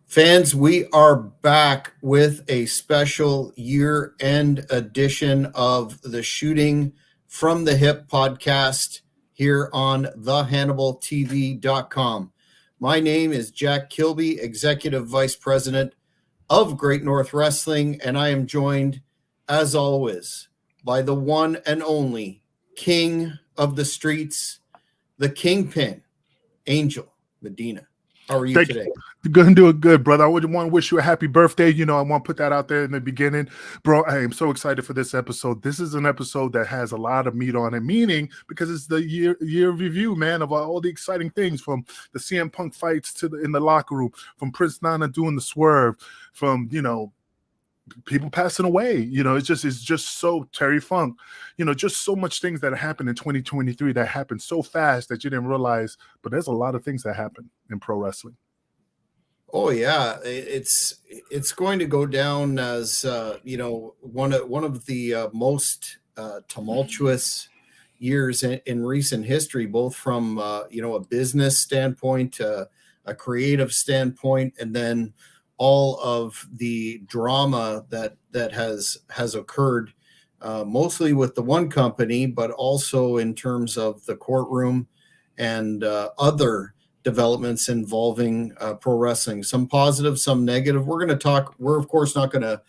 Fans, we are back with a special year-end edition of the Shooting from the Hip podcast here on thehannibaltv.com. My name is Jack Kilby, Executive Vice President of Great North Wrestling, and I am joined, as always, by the one and only King of the Streets, the Kingpin, Angel Medina. How are you Thank today? you. Good and doing good, brother. I would want to wish you a happy birthday. I want to put that out there in the beginning. Bro, I am so excited for this episode. This is an episode that has a lot of meat on it, meaning because it's the year review, man, of all the exciting things, from the CM Punk fights to in the locker room, from Prince Nana doing the swerve, from, people passing away. It's just so Terry Funk, just so much things that happened in 2023 that happened so fast that you didn't realize. But there's a lot of things that happen in pro wrestling. Oh yeah, it's going to go down as one of the most tumultuous years in recent history, both from a business standpoint, a creative standpoint, and then all of the drama that has occurred, mostly with the one company, but also in terms of the courtroom and other developments involving pro wrestling. Some positive, some negative. We're going to talk. We're of course not going to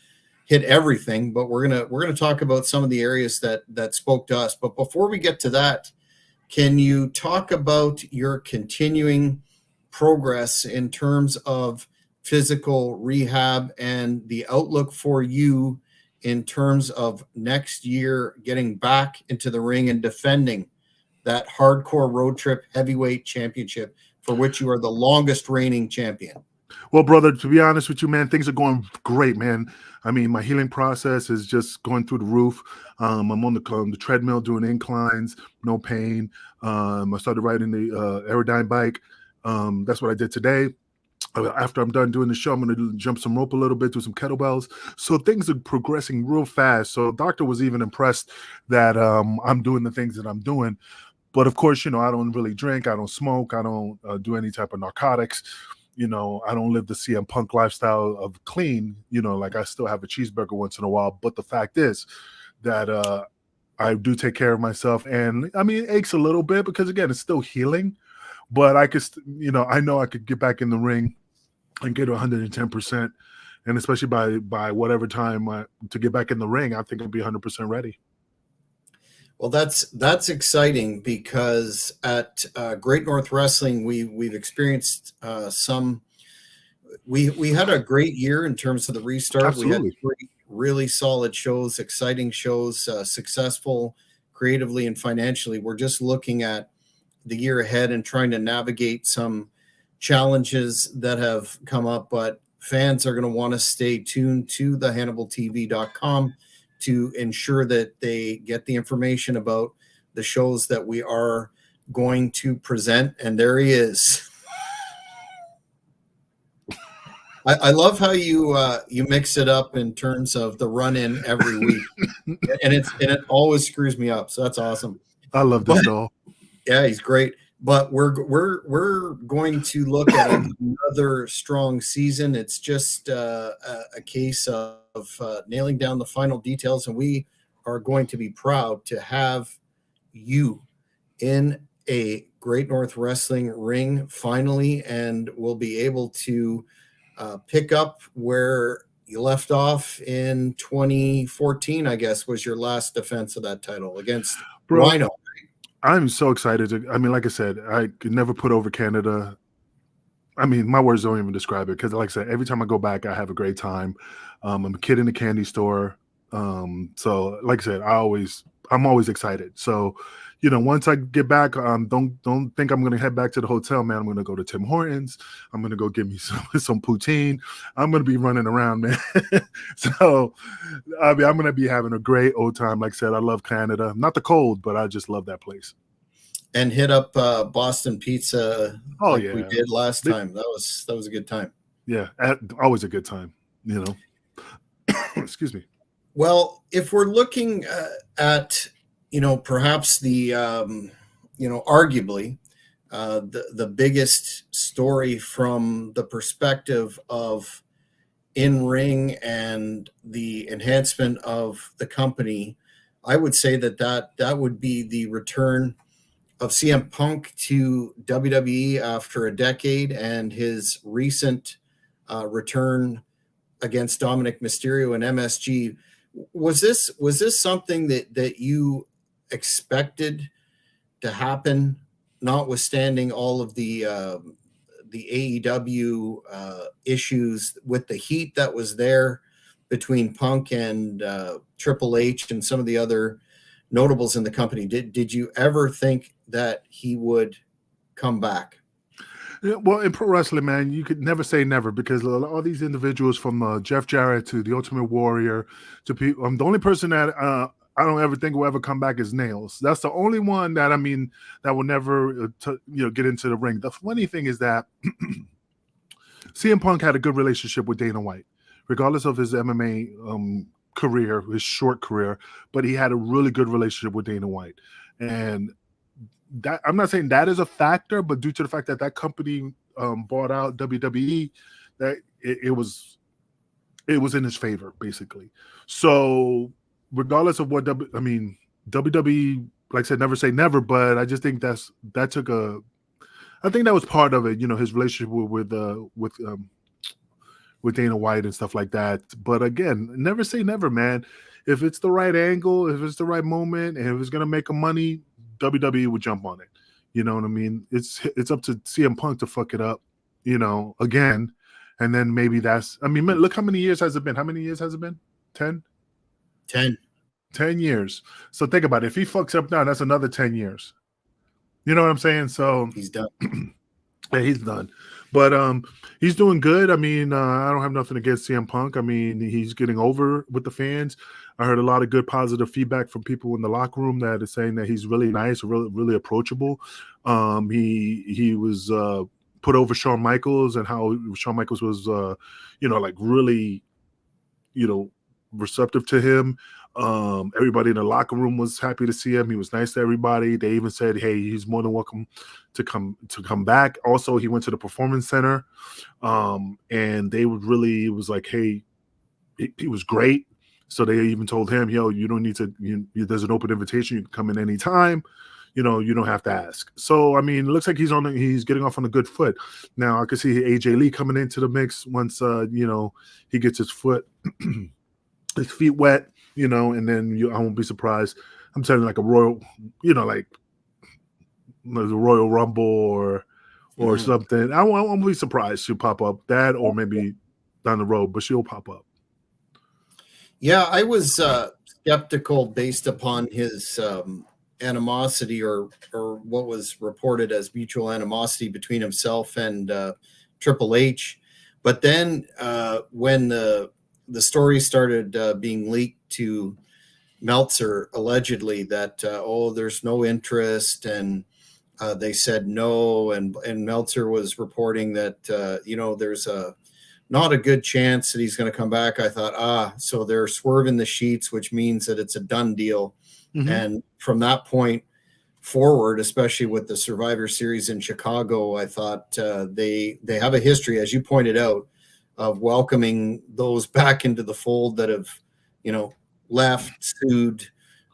hit everything, but we're going to talk about some of the areas that spoke to us. But before we get to that, can you talk about your continuing progress in terms of physical rehab and the outlook for you in terms of next year getting back into the ring and defending that hardcore road trip heavyweight championship for which you are the longest reigning champion? Well, brother, to be honest with you, man, things are going great, man. I mean, my healing process is just going through the roof. I'm on the treadmill doing inclines, no pain. I started riding the Aerodyne bike. That's what I did today. After I'm done doing the show, I'm going to jump some rope a little bit, do some kettlebells. So things are progressing real fast. So the doctor was even impressed that I'm doing the things that I'm doing. But of course, I don't really drink. I don't smoke. I don't do any type of narcotics. I don't live the CM Punk lifestyle of clean, like I still have a cheeseburger once in a while. But the fact is that I do take care of myself. And I mean, it aches a little bit because, again, it's still healing. But I could, I know I could get back in the ring and get 110%. And especially by whatever time to get back in the ring, I think I'll be 100% ready. Well, that's exciting because at Great North Wrestling, we've experienced some. We had a great year in terms of the restart. Absolutely. We had 3 really solid shows, exciting shows, successful creatively and financially. We're just looking at the year ahead and trying to navigate some challenges that have come up, but fans are going to want to stay tuned to thehannibaltv.com to ensure that they get the information about the shows that we are going to present. And there he is. I love how you mix it up in terms of the run-in every week, and it always screws me up. So that's awesome. I love this doll. Yeah, he's great. But we're going to look at another strong season. It's just a case of nailing down the final details, and we are going to be proud to have you in a Great North Wrestling ring finally, and we'll be able to pick up where you left off in 2014, I guess, was your last defense of that title against Rhino. I'm so excited. Like I said, I could never put over Canada. I mean, my words don't even describe it because, like I said, every time I go back, I have a great time. I'm a kid in the candy store. So, like I said, I'm always excited. So, once I get back, don't think I'm going to head back to the hotel, man. I'm going to go to Tim Hortons. I'm going to go get me some poutine. I'm going to be running around, man. So, I'm going to be having a great old time. Like I said, I love Canada. Not the cold, but I just love that place. And hit up Boston Pizza. Oh, like yeah, we did last time. That was a good time. Yeah, always a good time. Excuse me. Well, if we're looking at perhaps the arguably the biggest story from the perspective of in ring and the enhancement of the company, I would say that would be the return of CM Punk to WWE after a decade, and his recent return against Dominic Mysterio and MSG. Was this something that you expected to happen, notwithstanding all of the AEW issues with the heat that was there between Punk and Triple H and some of the other notables in the company? Did you ever think that he would come back? Yeah, well, in pro wrestling, man, you could never say never, because all these individuals, from Jeff Jarrett to the Ultimate Warrior to people, the only person that I don't ever think will ever come back is Nails. That's the only one that, I mean, that will never get into the ring. The funny thing is that CM Punk had a good relationship with Dana White, regardless of his MMA career, his short career, but he had a really good relationship with Dana White. And that, I'm not saying that is a factor, but due to the fact that that company bought out WWE, that it was in his favor, basically. So regardless of what WWE, like I said, never say never, but I just think I think that was part of it, his relationship with Dana White and stuff like that. But again, never say never, man. If it's the right angle, if it's the right moment, and if it's gonna make him money, WWE would jump on it. You know what I mean? It's up to CM Punk to fuck it up, again. And then maybe look, how many years has it been? How many years has it been? 10? 10. 10 years. So think about it. If he fucks up now, that's another 10 years. You know what I'm saying? So He's done. Yeah, he's done. But he's doing good. I mean, I don't have nothing against CM Punk. I mean, he's getting over with the fans. I heard a lot of good positive feedback from people in the locker room that is saying that he's really nice, really, really approachable. He was put over Shawn Michaels, and how Shawn Michaels was like really, receptive to him. Everybody in the locker room was happy to see him. He was nice to everybody. They even said, hey, he's more than welcome to come back. Also, he went to the Performance Center, and they would really, it was like, hey, he was great. So they even told him, yo, you don't need to, there's an open invitation. You can come in anytime. You don't have to ask. So, I mean, it looks like he's getting off on a good foot. Now, I could see AJ Lee coming into the mix once, he gets his feet wet, and then I won't be surprised. I'm telling you, like a Royal, like the Royal Rumble or something. I won't be surprised she'll pop up, that, or maybe down the road, but she'll pop up. Yeah, I was skeptical based upon his animosity or what was reported as mutual animosity between himself and Triple H. But then when the story started being leaked to Meltzer, allegedly, that there's no interest, and they said no, and Meltzer was reporting that there's not a good chance that he's going to come back. I thought, so they're swerving the sheets, which means that it's a done deal. Mm-hmm. And from that point forward, especially with the Survivor Series in Chicago, I thought they have a history, as you pointed out, of welcoming those back into the fold that have, left, sued,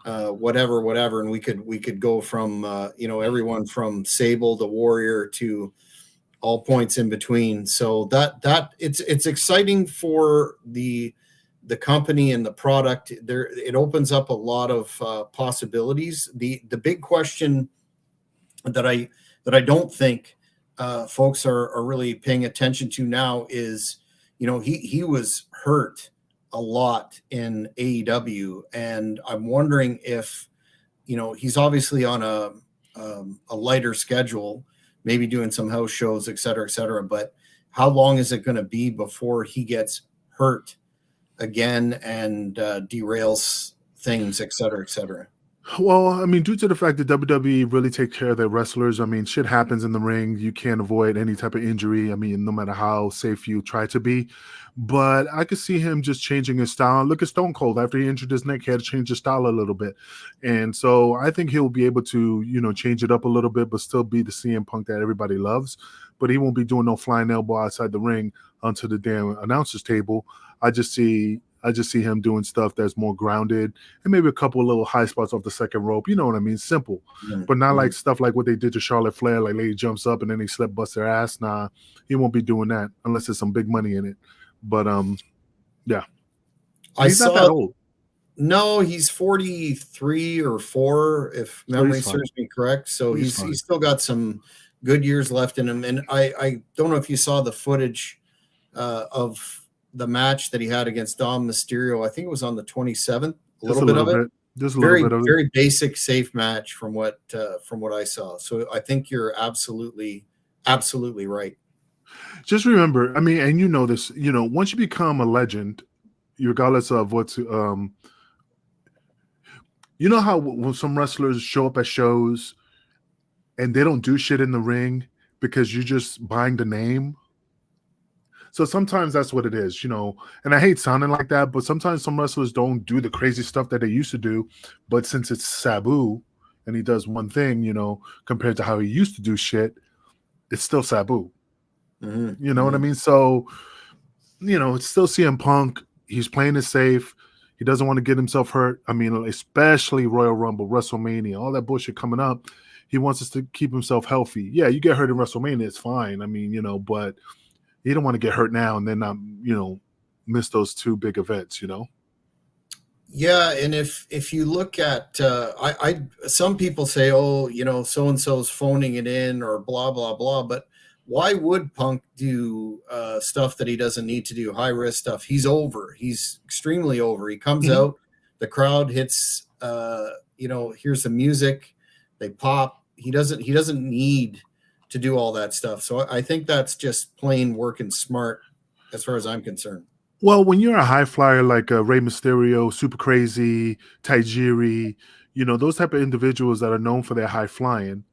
whatever. And we could go from, everyone from Sable to Warrior to all points in between. So that it's exciting for the company and the product. There, it opens up a lot of possibilities. The big question that I don't think folks are really paying attention to now is, he was hurt a lot in AEW, and I'm wondering if, he's obviously on a lighter schedule, maybe doing some house shows, et cetera, but how long is it going to be before he gets hurt again and derails things, et cetera, et cetera? Well, I mean, due to the fact that WWE really take care of their wrestlers, I mean, shit happens in the ring. You can't avoid any type of injury. I mean, no matter how safe you try to be. But I could see him just changing his style. Look at Stone Cold. After he injured his neck, he had to change his style a little bit. And so I think he'll be able to, change it up a little bit, but still be the CM Punk that everybody loves. But he won't be doing no flying elbow outside the ring onto the damn announcer's table. I just see him doing stuff that's more grounded and maybe a couple of little high spots off the second rope. You know what I mean? Simple, but not like stuff like what they did to Charlotte Flair, like lady jumps up and then they slip bust their ass. Nah, he won't be doing that unless there's some big money in it. But yeah, I he's not that saw. old, No, he's 43 or 4, if so he's memory fine. serves me correct. So He's he's fine. he's still got some good years left in him. And I don't know if you saw the footage of the match that he had against Dom Mysterio. I think it was on the 27th. A Just little a bit little of it. bit, just a little Very bit of it. very basic, safe match from what I saw. So I think you're absolutely right. Just remember, I mean, and you know this, once you become a legend, regardless of what's you know how when some wrestlers show up at shows and they don't do shit in the ring because you're just buying the name. So sometimes that's what it is, and I hate sounding like that, but sometimes some wrestlers don't do the crazy stuff that they used to do. But since it's Sabu and he does one thing, compared to how he used to do shit, it's still Sabu. You know what I mean? So, it's still CM Punk. He's playing it safe. He doesn't want to get himself hurt. I mean, especially Royal Rumble, WrestleMania, all that bullshit coming up. He wants us to keep himself healthy. Yeah, you get hurt in WrestleMania, it's fine. I mean, but you don't want to get hurt now and then not, miss those two big events. Yeah, and if you look at I some people say, oh, so and so's phoning it in or blah blah blah, but why would Punk do stuff that he doesn't need to do, high risk stuff? He's over. He's extremely over. He comes Mhm. out, the crowd hits, here's the music, they pop. He doesn't need to do all that stuff. So I think that's just plain working smart, as far as I'm concerned. Well, when you're a high flyer like Rey Mysterio, Super Crazy, Tajiri, those type of individuals that are known for their high flying,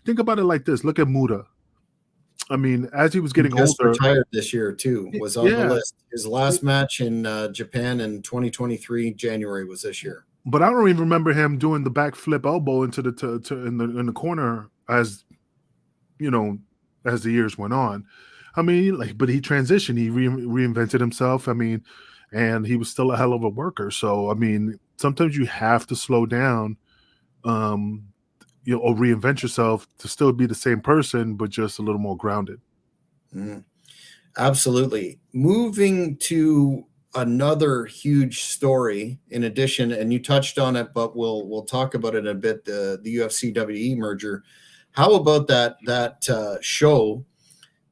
think about it like this. Look at Muda. I mean, as he was He getting just older, retired this year too, was on the yeah, list. His last match in Japan in 2023, January was this year. but I don't even remember him doing the backflip elbow into the in the corner you know as the years went on. I mean, like, but he transitioned. He reinvented himself. I mean, and he was still a hell of a worker. So I mean, sometimes you have to slow down, um, or reinvent yourself to still be the same person, but just a little more grounded. Mm, absolutely. Moving to another huge story in addition, and you touched on it, but we'll talk about it in a bit, the UFC WWE merger. How about that show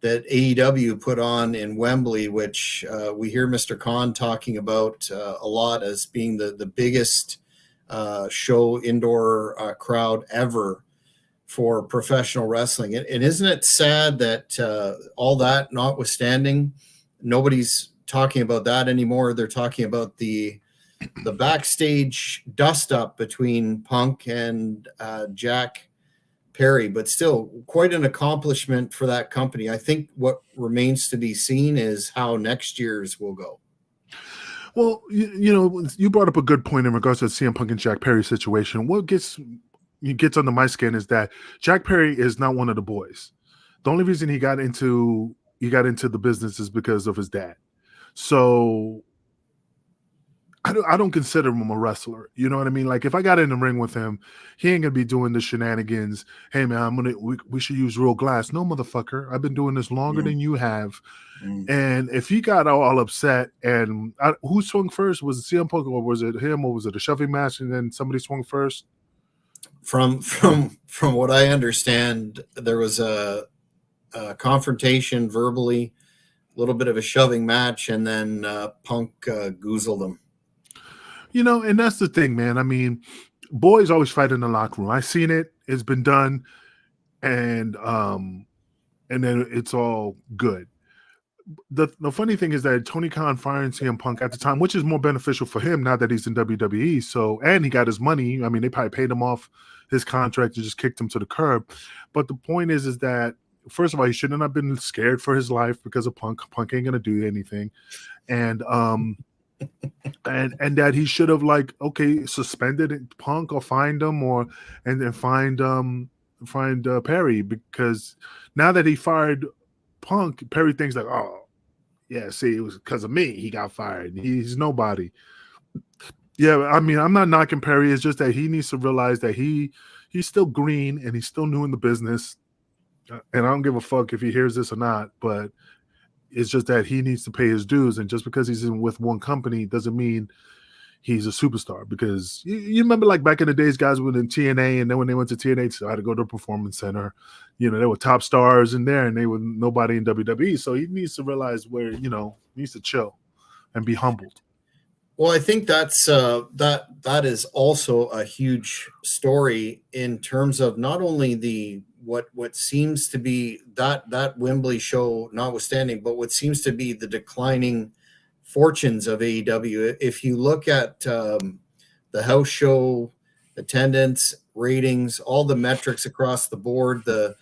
that AEW put on in Wembley, which we hear Mr. Khan talking about a lot as being the biggest show indoor crowd ever for professional wrestling. And isn't it sad that all that notwithstanding, nobody's talking about that anymore? They're talking about the backstage dust up between Punk and Jack Perry, but still quite an accomplishment for that company. I think what remains to be seen is how next year's will go. Well, you brought up a good point in regards to the CM Punk and Jack Perry situation. What gets under my skin is that Jack Perry is not one of the boys. The only reason he got into the business is because of his dad. So I don't consider him a wrestler. You know what I mean? Like if I got in the ring with him, he ain't gonna be doing the shenanigans. Hey man, we should use real glass. No, motherfucker. I've been doing this longer Mm, than you have. mm. And if he got all upset and who swung first? Was it CM Punk or was it him or was it a shoving match and then somebody swung first? From what I understand, there was a confrontation verbally, a little bit of a shoving match, and then Punk goozled him. And that's the thing, man. I mean, boys always fight in the locker room. I've seen it. It's been done, and then it's all good. the funny thing is that Tony Khan firing CM Punk at the time, which is more beneficial for him now that he's in WWE. So, and he got his money. I mean, they probably paid him off his contract and just kicked him to the curb. But the point is that first of all, he shouldn't have been scared for his life because of Punk. Punk ain't gonna do anything, and and that he should have like suspended Punk or fined him and then find Perry, because now that he fired Punk, Perry thinks like, oh yeah, see, it was because of me he got fired. He's nobody. Yeah, I mean, I'm not knocking Perry. It's just that he needs to realize that he's still green and he's still new in the business. And I don't give a fuck if he hears this or not, but it's just that he needs to pay his dues. And just because he's in with one company doesn't mean he's a superstar. Because you remember, like back in the days, guys were in TNA, and then when they went to TNA, they decided to go to the Performance Center. You know, there were top stars in there, and they were nobody in WWE. So he needs to realize where, he needs to chill and be humbled. Well, I think that's that is also a huge story in terms of not only the what seems to be that Wembley show notwithstanding, but what seems to be the declining fortunes of AEW. If you look at the house show attendance, ratings, all the metrics across the board, the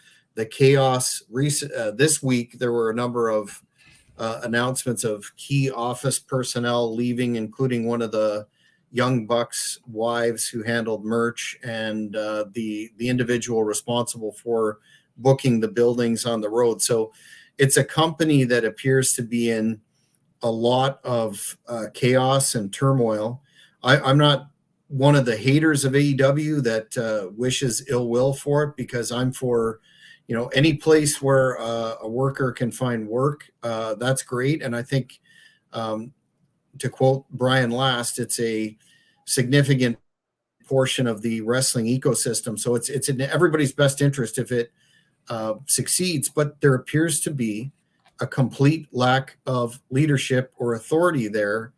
chaos. This week there were a number of announcements of key office personnel leaving, including one of the Young Bucks' wives who handled merch, and the individual responsible for booking the buildings on the road. So it's a company that appears to be in a lot of chaos and turmoil. I'm not one of the haters of AEW that wishes ill will for it, because I'm for any place where a worker can find work, that's great. And I think, to quote Brian Last, it's a significant portion of the wrestling ecosystem. So it's in everybody's best interest if it succeeds. But there appears to be a complete lack of leadership or authority there,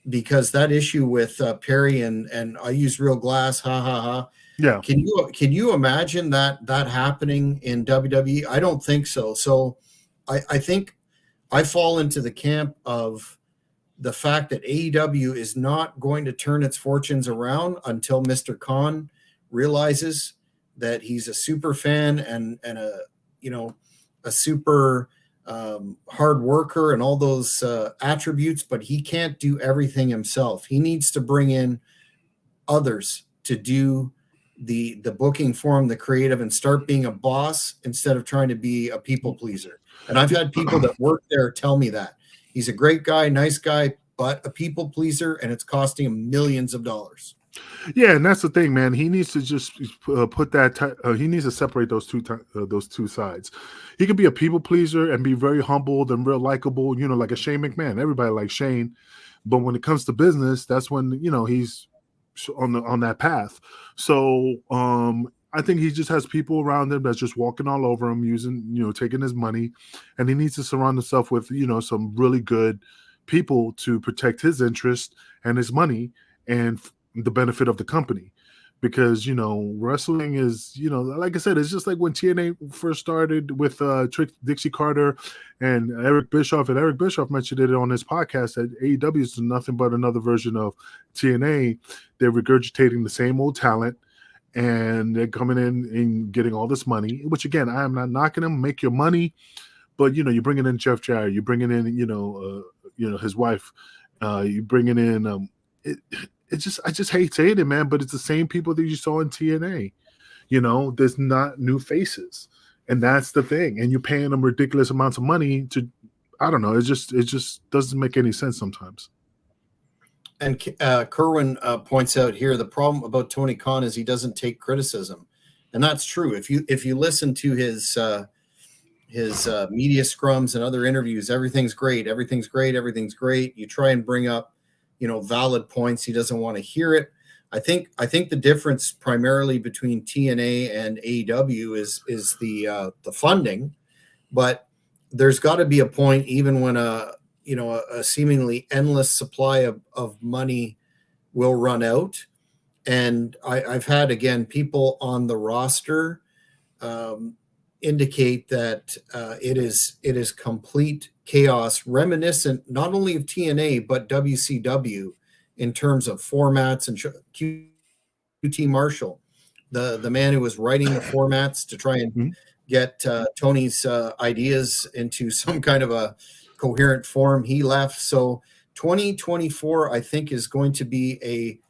because that issue with Perry and I use real glass, ha ha ha. Yeah. Can you imagine that happening in WWE? I don't think so. So I think I fall into the camp of the fact that AEW is not going to turn its fortunes around until Mr. Khan realizes that he's a super fan and a super hard worker and all those attributes, but he can't do everything himself. He needs to bring in others to do the booking for him, the creative, and start being a boss instead of trying to be a people pleaser. And I've had people that work there tell me that he's a great guy, nice guy, but a people pleaser, and it's costing him millions of dollars. Yeah, and that's the thing, man. He needs to just put that. He needs to separate those two sides. He can be a people pleaser and be very humbled and real likable, like a Shane McMahon. Everybody likes Shane, but when it comes to business, that's when he's on that path. So I think he just has people around him that's just walking all over him, using taking his money, and he needs to surround himself with some really good people to protect his interest and his money and the benefit of the company. Because wrestling is like I said, it's just like when TNA first started with Trick Dixie Carter and Eric Bischoff, and Eric Bischoff mentioned it on his podcast that AEW is nothing but another version of TNA. They're regurgitating the same old talent, and they're coming in and getting all this money, which again, I am not knocking them. Make your money, but you're bringing in Jeff Jarrett, you're bringing in his wife, you're bringing in I just hate saying it, man, but it's the same people that you saw in TNA. There's not new faces, and that's the thing. And you're paying them ridiculous amounts of money to, I don't know. It just doesn't make any sense sometimes. And Kerwin points out here, the problem about Tony Khan is he doesn't take criticism, and that's true. If you listen to his media scrums and other interviews, everything's great. You try and bring up valid points, he doesn't want to hear it. I think the difference primarily between TNA and AEW is the funding, but there's got to be a point, even when a seemingly endless supply of money will run out. And I've had, again, people on the roster indicate that it is complete chaos, reminiscent not only of TNA but WCW in terms of formats and QT Marshall, the man who was writing the formats to try and Mhm. get Tony's ideas into some kind of a coherent form. He left. So 2024, I think, is going to be a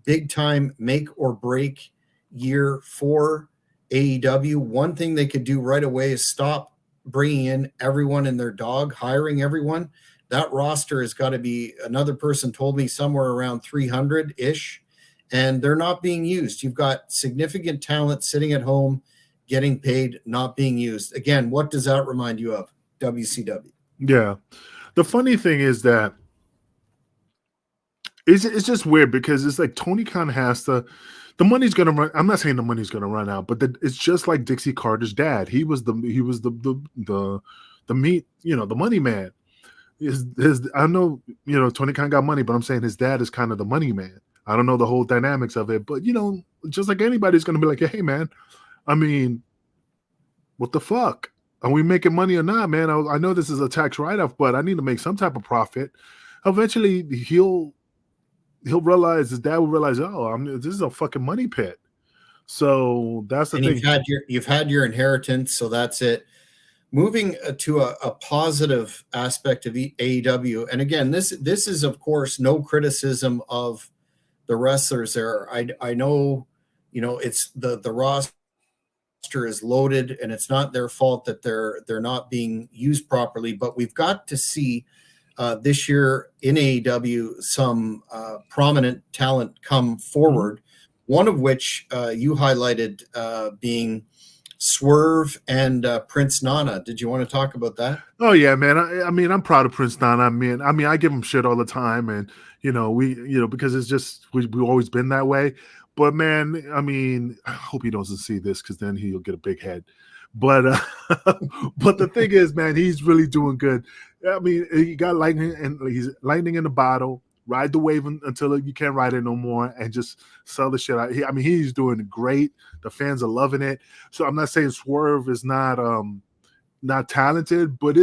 big time make or break year for AEW. One thing they could do right away is stop bringing in everyone and their dog, hiring everyone. That roster has got to be, another person told me, somewhere around 300 ish, and they're not being used. You've got significant talent sitting at home, getting paid, not being used. Again, what does that remind you of? WCW. Yeah. The funny thing is that it's just weird because it's like Tony Khan has to. The money's gonna run. I'm not saying the money's gonna run out, but it's just like Dixie Carter's dad. He was the meat, the money man. I know, Tony Khan got money, but I'm saying his dad is kind of the money man. I don't know the whole dynamics of it, but just like anybody's gonna be like, hey man, I mean, what the fuck? Are we making money or not, man? I know this is a tax write-off, but I need to make some type of profit. Eventually, he'll realize, his dad will realize, oh, this is a fucking money pit. So that's the And thing. you've had your inheritance, so that's it. Moving to a positive aspect of AEW, and again, this is of course no criticism of the wrestlers there. I know, it's the roster is loaded, and it's not their fault that they're not being used properly. But we've got to see this year in AEW some prominent talent come forward. One of which you highlighted being Swerve and Prince Nana. Did you want to talk about that? Oh yeah, man. I mean, I'm proud of Prince Nana. I give him shit all the time, and because it's just we've always been that way. But man, I mean, I hope he doesn't see this because then he'll get a big head. But but the thing is, man, he's really doing good. I mean, he got lightning, and he's lightning in the bottle. Ride the wave until you can't ride it no more, and just sell the shit out. He's doing great. The fans are loving it. So I'm not saying Swerve is not talented, but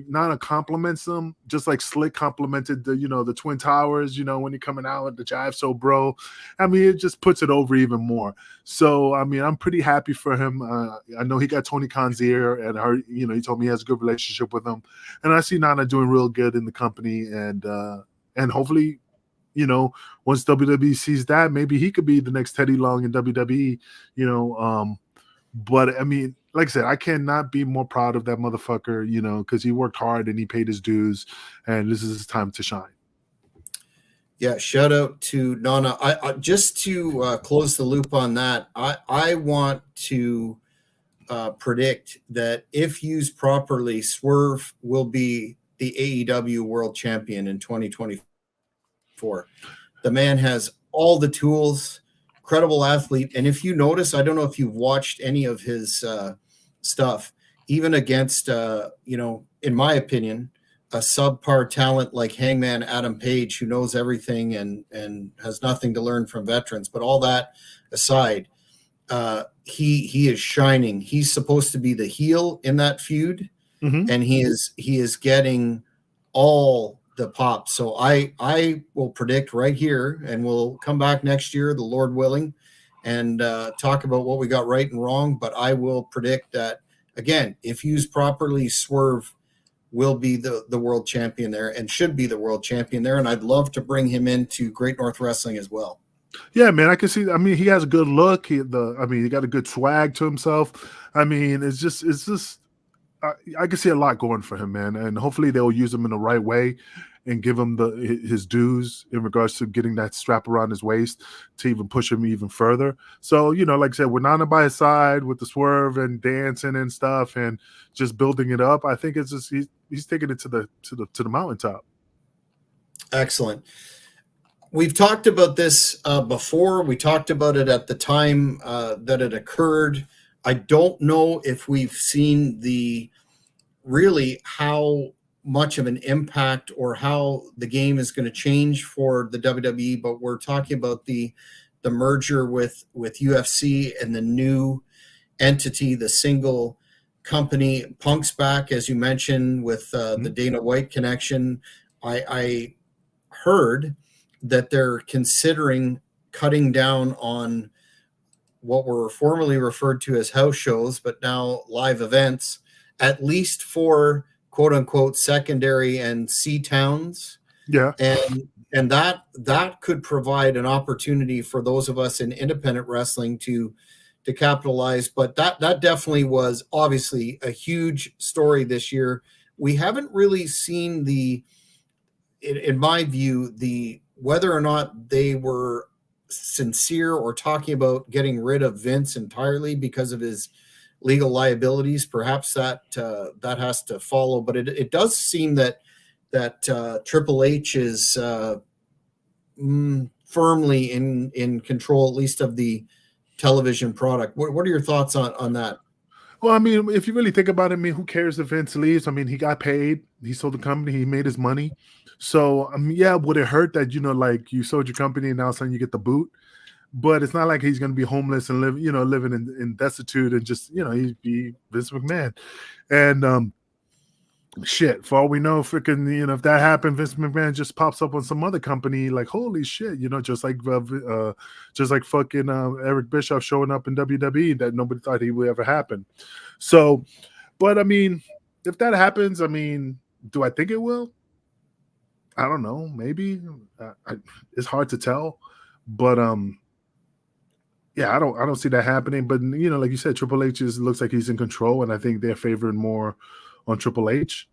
Nana compliments them just like Slick complimented the Twin Towers, when you're coming out with the Jive So Bro. It just puts it over even more. So I'm pretty happy for him. I know he got Tony Khan's ear, and he told me he has a good relationship with him, and I see Nana doing real good in the company, and hopefully, once WWE sees that, maybe he could be the next Teddy Long in WWE. But like I said, I cannot be more proud of that motherfucker, because he worked hard and he paid his dues, and this is his time to shine. Yeah, shout out to Nana. I just to close the loop on that, I want to predict that if used properly, Swerve will be the AEW World Champion in 2024. The man has all the tools, credible athlete, and if you notice, I don't know if you've watched any of his stuff, even against in my opinion, a subpar talent like Hangman Adam Page, who knows everything and has nothing to learn from veterans. But all that aside, he is shining. He's supposed to be the heel in that feud, and he is getting all the pop. So I will predict right here, and we'll come back next year, the Lord willing, and talk about what we got right and wrong. But I will predict that, again, if used properly, Swerve will be the world champion there, and should be the world champion there. And I'd love to bring him into Great North Wrestling as well. Yeah, man, I can see. He has a good look. He got a good swag to himself. It's just. I can see a lot going for him, man, and hopefully they'll use him in the right way and give him his dues in regards to getting that strap around his waist to even push him even further. So, like I said, with Nana by his side with the Swerve and dancing and stuff and just building it up, I think it's just he's taking it to the mountaintop. Excellent. We've talked about this before. We talked about it at the time that it occurred. I don't know if we've seen really how much of an impact or how the game is going to change for the WWE, but we're talking about the merger with UFC and the new entity, the single company. Punk's back, as you mentioned, with the Dana White connection. I heard that they're considering cutting down on what were formerly referred to as house shows, but now live events, at least for quote unquote secondary and C towns. Yeah. And that could provide an opportunity for those of us in independent wrestling to capitalize. But that definitely was obviously a huge story this year. We haven't really seen in my view, the whether or not they were sincere or talking about getting rid of Vince entirely because of his legal liabilities. Perhaps that has to follow, but it does seem that Triple H is firmly in control, at least of the television product. What are your thoughts on that? Well, I mean, if you really think about it, I mean, who cares if Vince leaves? I mean, he got paid, he sold the company, he made his money. So, I mean, yeah, would it hurt that, like you sold your company and now suddenly you get the boot? But it's not like he's going to be homeless and living in destitute and just, he'd be Vince McMahon. And shit, for all we know, freaking, if that happened, Vince McMahon just pops up on some other company, like, holy shit, just like fucking Eric Bischoff showing up in WWE that nobody thought he would ever happen. So, but I mean, if that happens, I mean, do I think it will? I don't know. Maybe it's hard to tell, but yeah, I don't see that happening. But like you said, Triple H looks like he's in control, and I think they're favoring more on Triple H.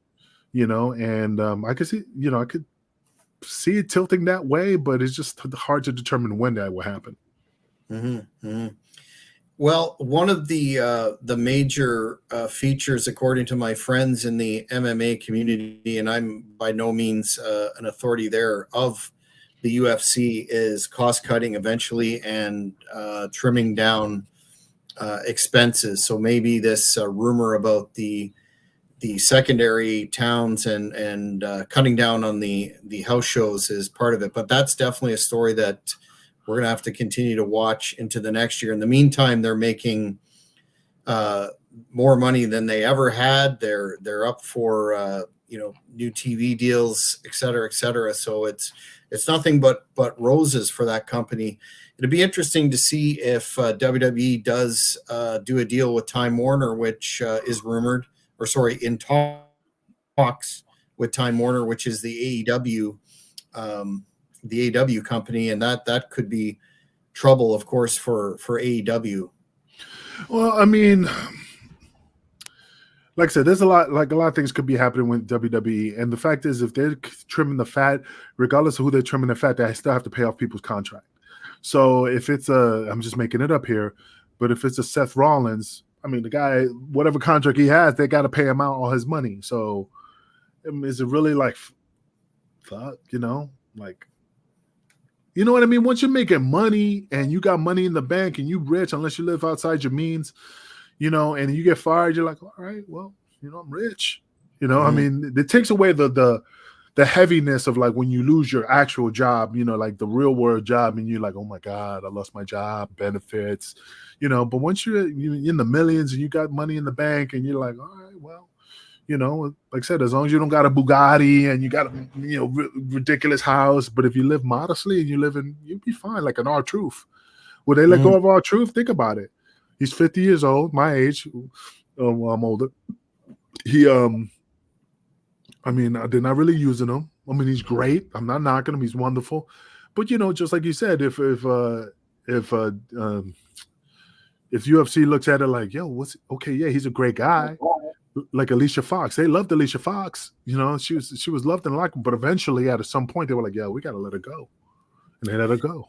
And I could see, I could see it tilting that way, but it's just hard to determine when that will happen. Mm-hmm, mm-hmm. Well, one of the major features, according to my friends in the MMA community, and I'm by no means an authority there, of the UFC is cost cutting eventually and trimming down expenses. So maybe this rumor about the secondary towns and cutting down on the house shows is part of it. But that's definitely a story that we're going to have to continue to watch into the next year. In the meantime, they're making more money than they ever had. They're up for new TV deals, et cetera, et cetera. So it's nothing but roses for that company. It'd be interesting to see if WWE does do a deal with Time Warner, which is rumored, in talks with Time Warner, which is the AEW. The AEW company, and that could be trouble, of course, for AEW. Well, I mean, like I said, there's a lot of things could be happening with WWE, and the fact is, if they're trimming the fat, regardless of who they're trimming the fat, they still have to pay off people's contract. So if it's I'm just making it up here, but if it's a Seth Rollins, I mean, the guy, whatever contract he has, they got to pay him out all his money. So is it really like, fuck, like. You know what I mean? Once you're making money and you got money in the bank and you rich, unless you live outside your means, and you get fired, you're like, all right, well, I'm rich. Mm-hmm. I mean, it takes away the heaviness of like when you lose your actual job, like the real world job, and you're like, oh my God, I lost my job, benefits, but once you're in the millions and you got money in the bank and you're like, all right, well, like I said, as long as you don't got a Bugatti and you got a ridiculous house, but if you live modestly and you'll be fine. Like an R-Truth. Would they let go of R-Truth? Think about it. He's 50 years old, my age. Well, I'm older. He, I mean, they're not really using him. I mean, he's great. I'm not knocking him. He's wonderful. But just like you said, if UFC looks at it like, yo, yeah, he's a great guy. Like Alicia Fox, they loved Alicia Fox. She was loved and liked, but eventually, at some point, they were like, "Yeah, we got to let her go," and they let her go.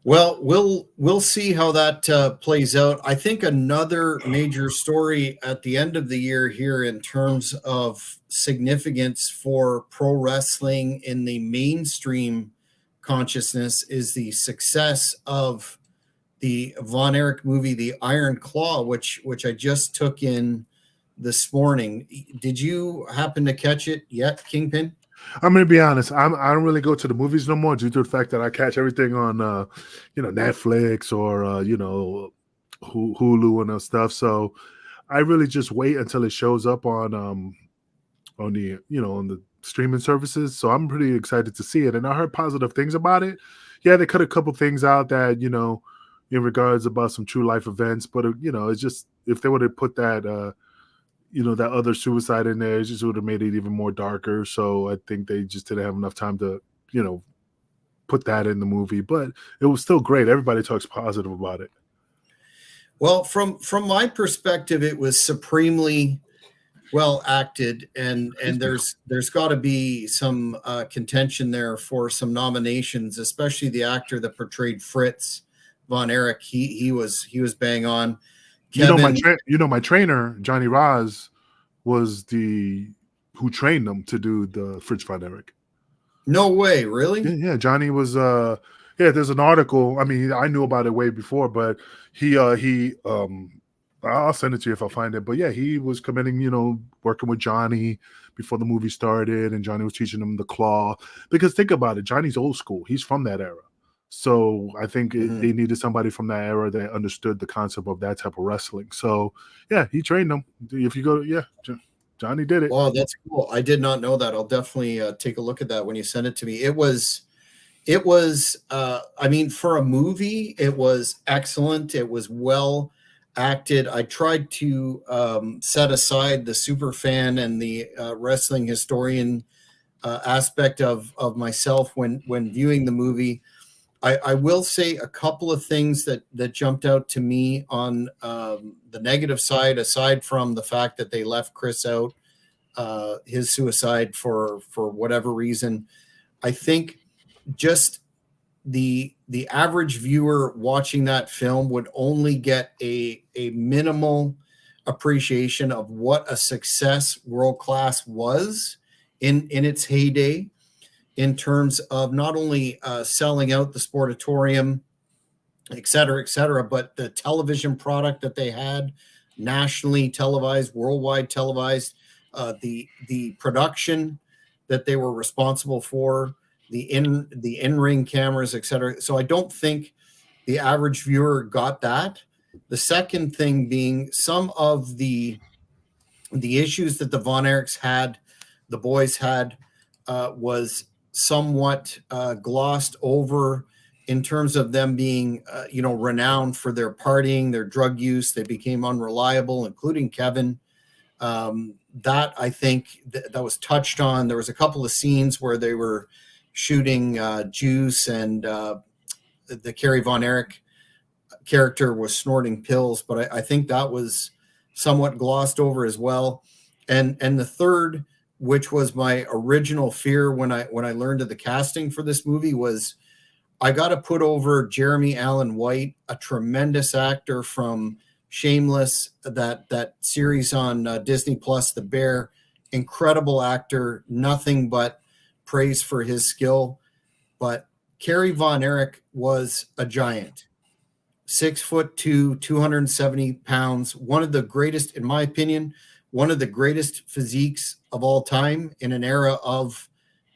Well, we'll see how that plays out. I think another major story at the end of the year here, in terms of significance for pro wrestling in the mainstream consciousness, is the success of the Von Erich movie, The Iron Claw, which I just took in this morning. Did you happen to catch it yet, Kingpin? I'm going to be honest. I don't really go to the movies no more due to the fact that I catch everything on, Netflix or, Hulu and stuff. So I really just wait until it shows up on the on the streaming services. So I'm pretty excited to see it, and I heard positive things about it. Yeah, they cut a couple things out that in regards about some true life events, but it's just if they would have put that that other suicide in there, it just would have made it even more darker. So I think they just didn't have enough time to put that in the movie, but it was still great. Everybody talks positive about it. Well, from my perspective, it was supremely well acted, and Thank you. there's got to be some contention there for some nominations, especially the actor that portrayed Fritz von Erich. He was bang on. Kevin, My trainer Johnny Roz was the who trained them to do the Fritz von Erich. no way, really? Yeah, Johnny was yeah, there's an article. I mean, I knew about it way before, but he I'll send it to you if I find it. But yeah, he was committing, working with Johnny before the movie started, and Johnny was teaching him the claw. Because think about it, Johnny's old school. He's from that era. So I think they needed somebody from that era that understood the concept of that type of wrestling. So yeah, he trained them. If you go, yeah, Johnny did it. Wow, that's cool. I did not know that. I'll definitely take a look at that when you send it to me. I mean, for a movie, it was excellent. It was well acted. I tried to set aside the super fan and the wrestling historian aspect of myself when viewing the movie. I will say a couple of things that jumped out to me on the negative side, aside from the fact that they left Chris out, his suicide for whatever reason. I think just the average viewer watching that film would only get a minimal appreciation of what a success World Class was in its heyday, in terms of not only selling out the Sportatorium, et cetera, but the television product that they had, nationally televised, worldwide televised, the production that they were responsible for, the in-ring cameras, et cetera. So I don't think the average viewer got that. The second thing being some of the issues that the Von Erichs had, the boys had, was somewhat glossed over in terms of them being, renowned for their partying, their drug use. They became unreliable, including Kevin. That I think that was touched on. There was a couple of scenes where they were shooting juice, and the Kerry Von Erich character was snorting pills, but I think that was somewhat glossed over as well. And the third, which was my original fear when I learned of the casting for this movie, was I got to put over Jeremy Allen White, a tremendous actor from Shameless, that series on Disney Plus, The Bear. Incredible actor, nothing but praise for his skill. But Kerry Von Erich was a giant. 6'2", 270 pounds, one of the greatest, in my opinion, one of the greatest physiques of all time in an era of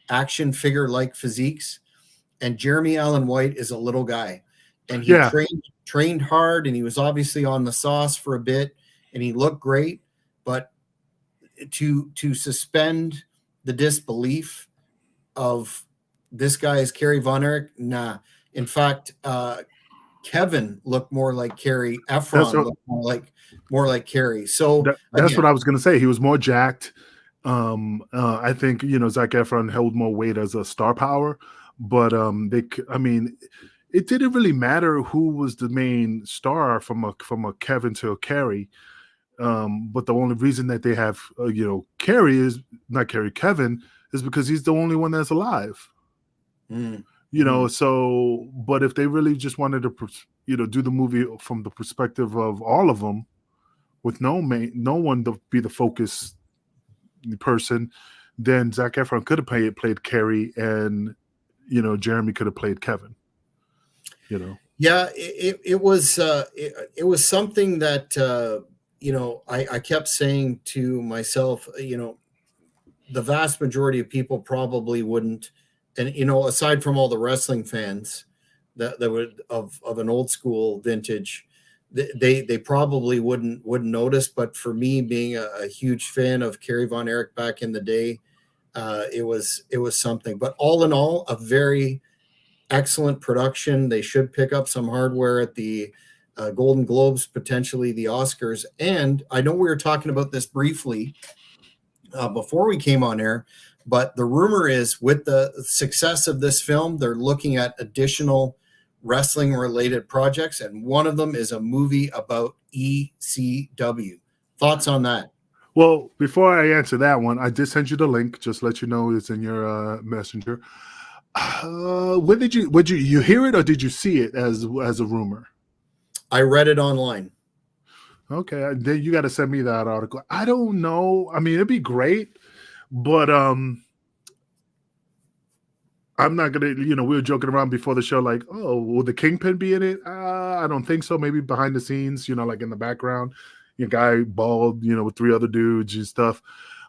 action figure-like physiques. And Jeremy Allen White is a little guy, and he trained hard, and he was obviously on the sauce for a bit, and he looked great. But to suspend the disbelief of this guy is Kerry Von Erich, nah. In fact, Kevin looked more like Kerry. Efron looked more like Kerry. So that's what I was going to say. He was more jacked. I think Zac Efron held more weight as a star power, but it didn't really matter who was the main star from a Kevin to a Kerry. But the only reason that they have Kerry is not Kerry Kevin is because he's the only one that's alive. So, but if they really just wanted to, do the movie from the perspective of all of them, with no one to be the focus person, then Zac Efron could have played Kerry, and Jeremy could have played Kevin. Yeah, it was something that I kept saying to myself, the vast majority of people probably wouldn't. And, aside from all the wrestling fans that would of an old school vintage, they probably wouldn't notice. But for me, being a huge fan of Kerry Von Erich back in the day, it was something. But all in all, a very excellent production. They should pick up some hardware at the Golden Globes, potentially the Oscars. And I know we were talking about this briefly before we came on air, but the rumor is with the success of this film, they're looking at additional wrestling related projects, and one of them is a movie about ECW. Thoughts on that? Well, before I answer that one, I did send you the link. Just let you know it's in your messenger. When did you hear it, or did you see it as a rumor? I read it online. Okay, then you got to send me that article. I don't know. I mean, it'd be great, but I'm not gonna. We were joking around before the show, like, oh, will the Kingpin be in it? I don't think so. Maybe behind the scenes, like in the background, your guy bald, with 3 other dudes and stuff.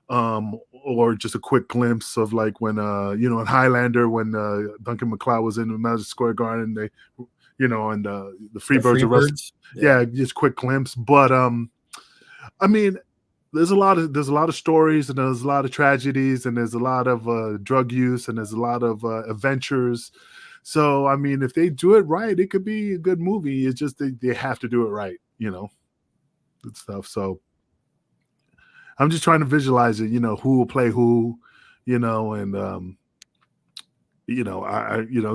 Or just a quick glimpse of like when in Highlander when Duncan MacLeod was in the Madison Square Garden, they and the Freebirds are wrestling. Yeah, just quick glimpse. But I mean, there's a lot of stories, and there's a lot of tragedies, and there's a lot of drug use, and there's a lot of adventures. So I mean, if they do it right, it could be a good movie. It's just they have to do it right, and stuff. So I'm just trying to visualize it, who will play who, and I'm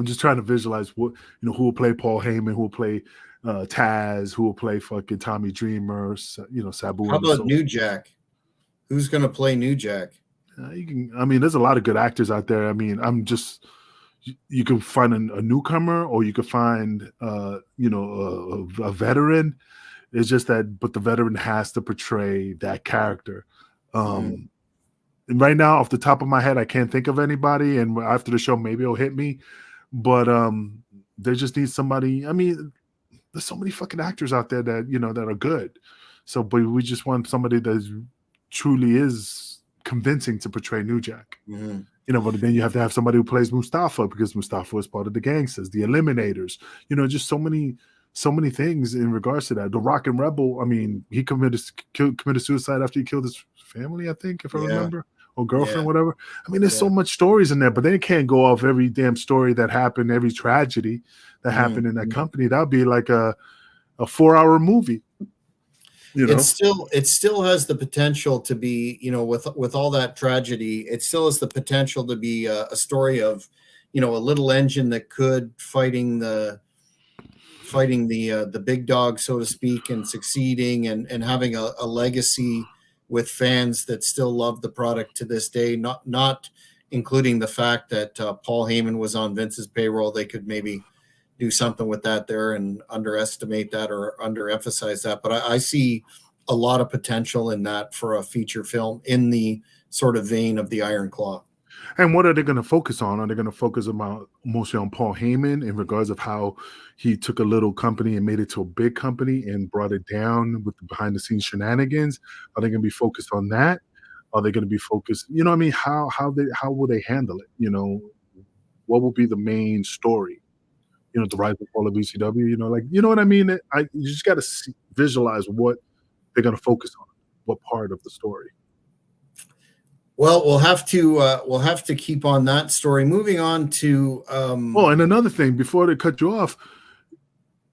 just trying to visualize what, who will play Paul Heyman, who will play Taz, who will play fucking Tommy Dreamer, Sabu. How about New Jack? Who's going to play New Jack? There's a lot of good actors out there. I mean, you can find a newcomer, or you could find, a veteran. It's just that, but the veteran has to portray that character. And right now, off the top of my head, I can't think of anybody. And after the show, maybe it'll hit me. But they just need somebody. I mean, there's so many fucking actors out there that that are good. So, but we just want somebody that truly is convincing to portray New Jack. But then you have to have somebody who plays Mustafa, because Mustafa is part of the Gangsters, the Eliminators. Just so many things in regards to that. The Rock and Rebel, I mean, he committed suicide after he killed his family, I think, if I remember, or girlfriend, whatever. I mean, there's so much stories in there, but they can't go off every damn story that happened, every tragedy that happened in that company. That would be like a 4-hour movie. It still has the potential to be, with all that tragedy, it still has the potential to be a story of, a little engine that could fighting the big dog, so to speak, and succeeding and having a legacy with fans that still love the product to this day. Not including the fact that Paul Heyman was on Vince's payroll. They could maybe do something with that there and underestimate that or underemphasize that. But I see a lot of potential in that for a feature film in the sort of vein of the Iron Claw. And what are they going to focus on? Are they going to focus mostly on Paul Heyman in regards of how he took a little company and made it to a big company and brought it down with the behind the scenes shenanigans? Are they going to be focused on that? Are they going to be focused? How will they handle it? What will be the main story? The rise and fall of ECW. You know what I mean? You just got to visualize what they're going to focus on, what part of the story. Well, we'll have to keep on that story. Moving on to and another thing before they cut you off,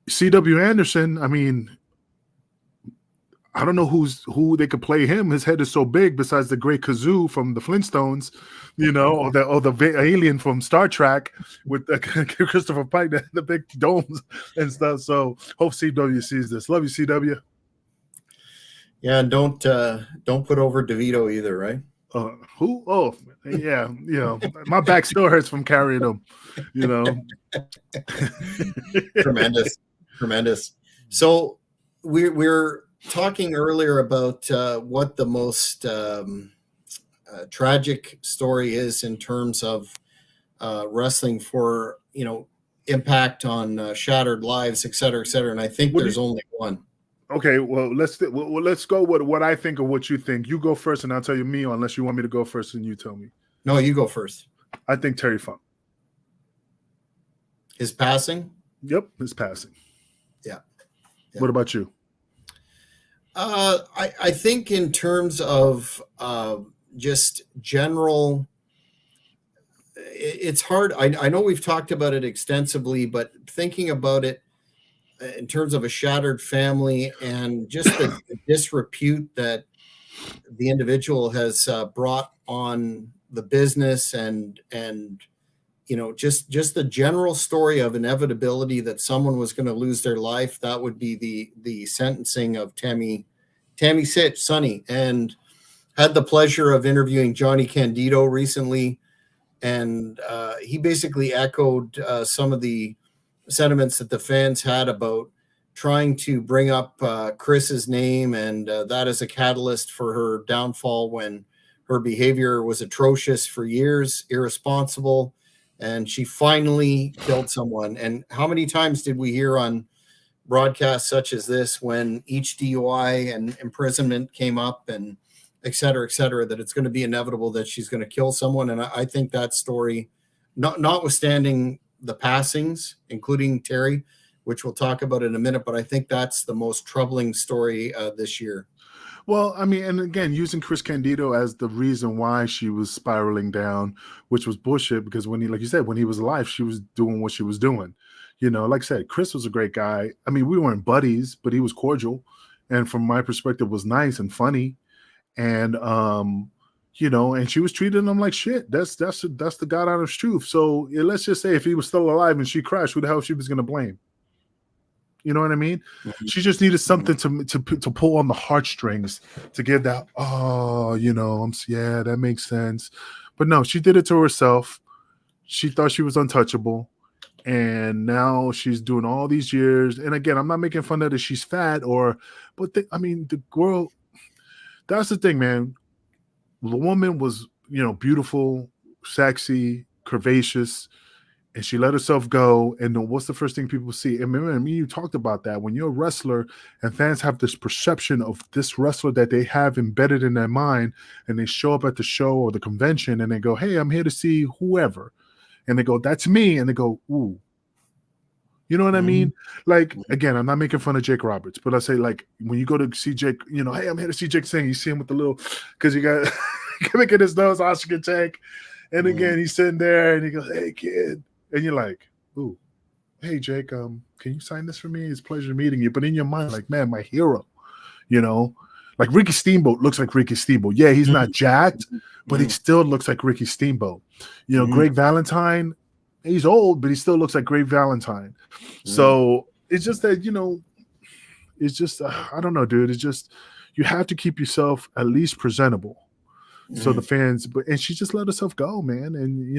C.W. Anderson. I mean, I don't know who they could play him. His head is so big. Besides the Great Kazoo from the Flintstones, or the alien from Star Trek with Christopher Pike, the big domes and stuff. So hope CW sees this. Love you, CW. Yeah, and don't put over DeVito either, right? Who? Oh, yeah. My back still hurts from carrying them. Tremendous. So we're talking earlier about what the most tragic story is in terms of wrestling for impact on shattered lives, et cetera, and I think there's only one. Okay, well, let's go with what I think or what you think. You go first, and I'll tell you me, unless you want me to go first and you tell me. No, you go first. I think Terry Funk. His passing? Yep, his passing. What about you? I think in terms of just general, it's hard. I know we've talked about it extensively, but thinking about it in terms of a shattered family and just the disrepute that the individual has brought on the business and just the general story of inevitability that someone was going to lose their life. That would be the sentencing of Tammy Sitch, Sonny, and had the pleasure of interviewing Johnny Candido recently, and he basically echoed some of the sentiments that the fans had about trying to bring up Chris's name, and that as a catalyst for her downfall when her behavior was atrocious for years, irresponsible, and she finally killed someone. And how many times did we hear on broadcasts such as this when each DUI and imprisonment came up and et cetera, that it's going to be inevitable that she's going to kill someone. And I think that story, notwithstanding the passings, including Terry, which we'll talk about in a minute, but I think that's the most troubling story this year. Well, I mean, and again, using Chris Candido as the reason why she was spiraling down, which was bullshit, because when he, like you said, when he was alive, she was doing what she was doing. Like I said, Chris was a great guy. I mean, we weren't buddies, but he was cordial. And from my perspective, was nice and funny. And, and she was treating him like shit. That's the God honest truth. So let's just say if he was still alive and she crashed, who the hell she was going to blame? You know what I mean? Mm-hmm. She just needed something to pull on the heartstrings to get that, yeah, that makes sense. But no, she did it to herself. She thought she was untouchable. And now she's doing all these years. And again, I'm not making fun of that she's fat but the girl, that's the thing, man. The woman was, beautiful, sexy, curvaceous, and she let herself go. And then what's the first thing people see? And remember, you talked about that. When you're a wrestler and fans have this perception of this wrestler that they have embedded in their mind, and they show up at the show or the convention and they go, hey, I'm here to see whoever. And they go, that's me. And they go, ooh. You know what I mean? Like, again, I'm not making fun of Jake Roberts, but I say, like, when you go to see Jake, hey, I'm here to see Jake sing. You see him with the little, because you got look at his nose, Oscar Jake. And again, he's sitting there and he goes, hey, kid. And you're like, ooh, hey, Jake, can you sign this for me? It's a pleasure meeting you. But in your mind, like, man, my hero, like Ricky Steamboat looks like Ricky Steamboat. Yeah, he's not jacked, but he still looks like Ricky Steamboat. Greg Valentine, he's old, but he still looks like Greg Valentine. So it's just that, it's just, I don't know, dude. It's just, you have to keep yourself at least presentable. So the fans, and she just let herself go, man. And,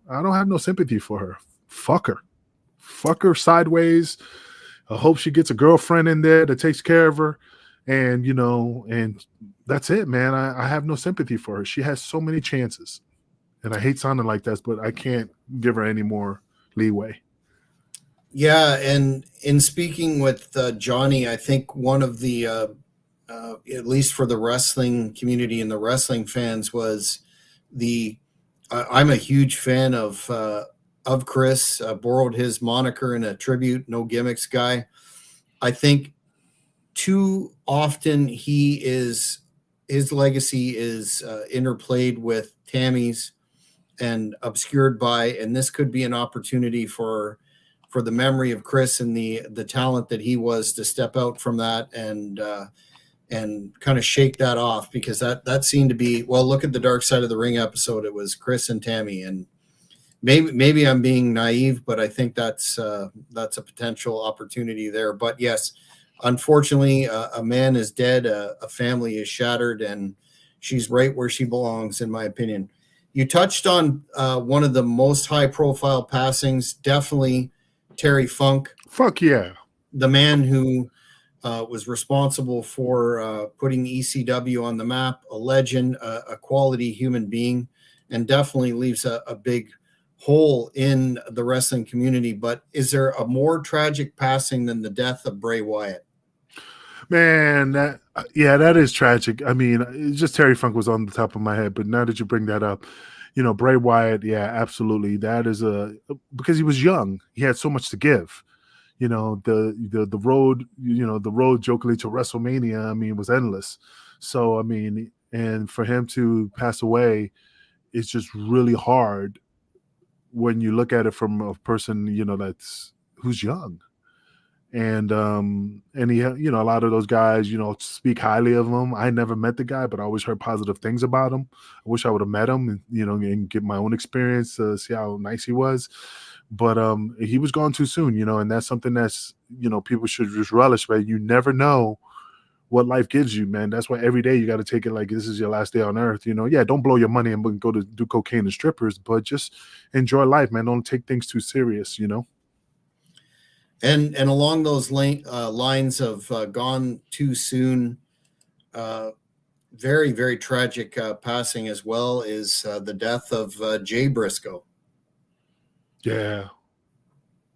I don't have no sympathy for her. Fuck her sideways. I hope she gets a girlfriend in there that takes care of her. And, and that's it, man. I have no sympathy for her. She has so many chances. And I hate sounding like that, but I can't give her any more leeway. Yeah. And in speaking with Johnny, I think one of the, at least for the wrestling community and the wrestling fans, was I'm a huge fan of Chris. Borrowed his moniker in a tribute, no gimmicks guy. I think too often his legacy is interplayed with Tammy's and obscured by, and this could be an opportunity for the memory of Chris and the talent that he was to step out from that and kind of shake that off, because that seemed to be, well, look at the Dark Side of the Ring episode. It was Chris and Tammy, and maybe I'm being naive, but I think that's a potential opportunity there. But yes, unfortunately, a man is dead, a family is shattered, and she's right where she belongs, in my opinion. You touched on one of the most high-profile passings, definitely Terry Funk. Fuck yeah. The man who was responsible for putting ECW on the map, a legend, a quality human being, and definitely leaves a big hole in the wrestling community. But is there a more tragic passing than the death of Bray Wyatt? Man, that is tragic. I mean, it's just Terry Funk was on the top of my head, but now that you bring that up, Bray Wyatt, yeah, absolutely. That is because he was young. He had so much to give. the road, the road jokingly to WrestleMania, I mean, was endless. So, I mean, and for him to pass away, it's just really hard when you look at it from a person, who's young. And he had, a lot of those guys, speak highly of him. I never met the guy, but I always heard positive things about him. I wish I would have met him and, and get my own experience to see how nice he was. But he was gone too soon, and that's something that's, people should just relish, but you never know what life gives you, man. That's why every day you got to take it like this is your last day on earth. Yeah, don't blow your money and go to do cocaine and strippers, but just enjoy life, man. Don't take things too serious. And along those lines of gone too soon, very, very tragic passing as well is the death of Jay Briscoe. Yeah.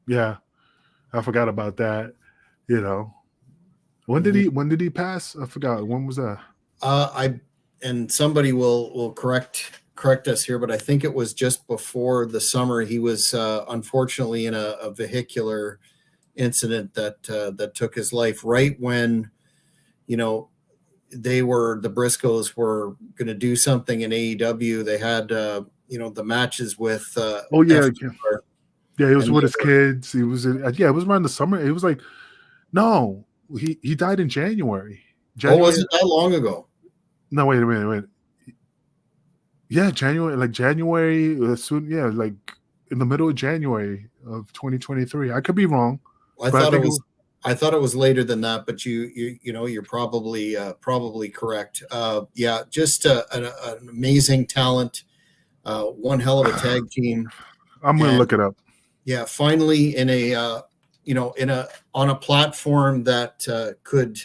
I forgot about that. When did he pass? I forgot. When was that? And somebody will correct us here, but I think it was just before the summer. He was unfortunately in a vehicular incident that took his life right when the Briscoes were going to do something in AEW. They had the matches with oh yeah FTR, yeah, he was with his kids. He was it was around the summer. It was like, no, he died in January. Oh, was it that long ago? No, wait a minute. Yeah, January soon. Yeah, like in the middle of January of 2023. I could be wrong. I thought it was later than that, but you're probably correct. Yeah, just an amazing talent, one hell of a tag team. I'm gonna look it up. Yeah, finally in a on a platform that could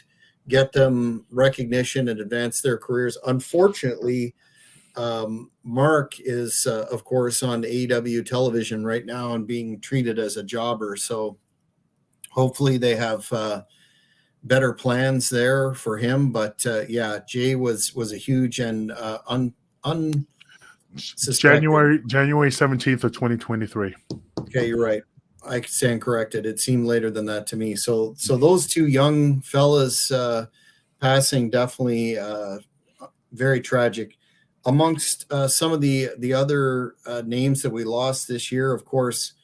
get them recognition and advance their careers. Unfortunately, Mark is of course on AEW television right now and being treated as a jobber. So hopefully they have better plans there for him. But yeah, Jay was a huge and January 17th of 2023. Okay, you're right. I stand corrected. It seemed later than that to me. So those two young fellas passing, definitely very tragic. Amongst some of the other names that we lost this year, of course,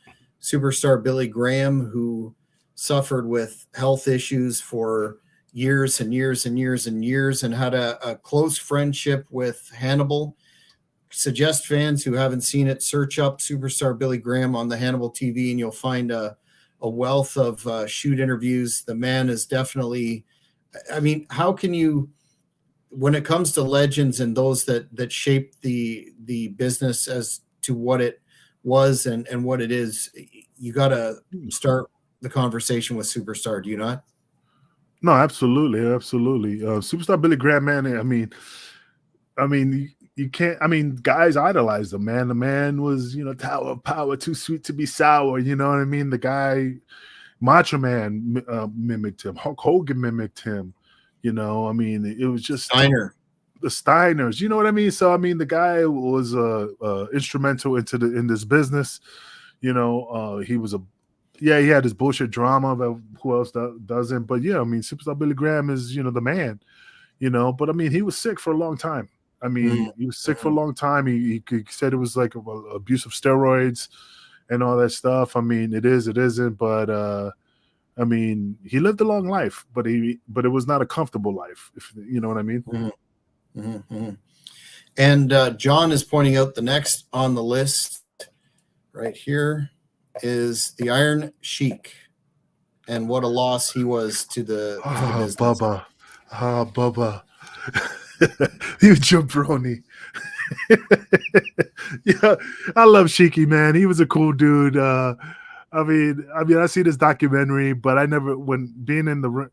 superstar Billy Graham, who suffered with health issues for years and years and years and years, and had a close friendship with Hannibal. Suggest fans who haven't seen it, search up superstar Billy Graham on the Hannibal TV, and you'll find a wealth of shoot interviews. The man is definitely, I mean, how can you, when it comes to legends and those that shaped the business as to what it was and what it is, you got to start the conversation with superstar. Do you not? No, absolutely. Superstar Billy Graham, man. I mean, you can't. I mean, guys idolized him, man. The man was, tower of power, too sweet to be sour. You know what I mean? The guy, Macho Man, mimicked him. Hulk Hogan mimicked him. It was just Steiner. The Steiners. You know what I mean? So I mean, the guy was instrumental in this business. He was he had his bullshit drama, but who else doesn't? But yeah, I mean, superstar Billy Graham is the man. But I mean, he was sick for a long time. I mean, he was sick for a long time. He said it was like abuse of steroids and all that stuff. I mean, it is, it isn't, but I mean, he lived a long life, but it was not a comfortable life, if you know what I mean. Mm-hmm. Mm-hmm. And John is pointing out the next on the list right here is the Iron Sheik, and what a loss he was to the business. Bubba. You jabroni. Yeah, I love Sheiky, man. He was a cool dude. I mean, I see this documentary, but I never, when being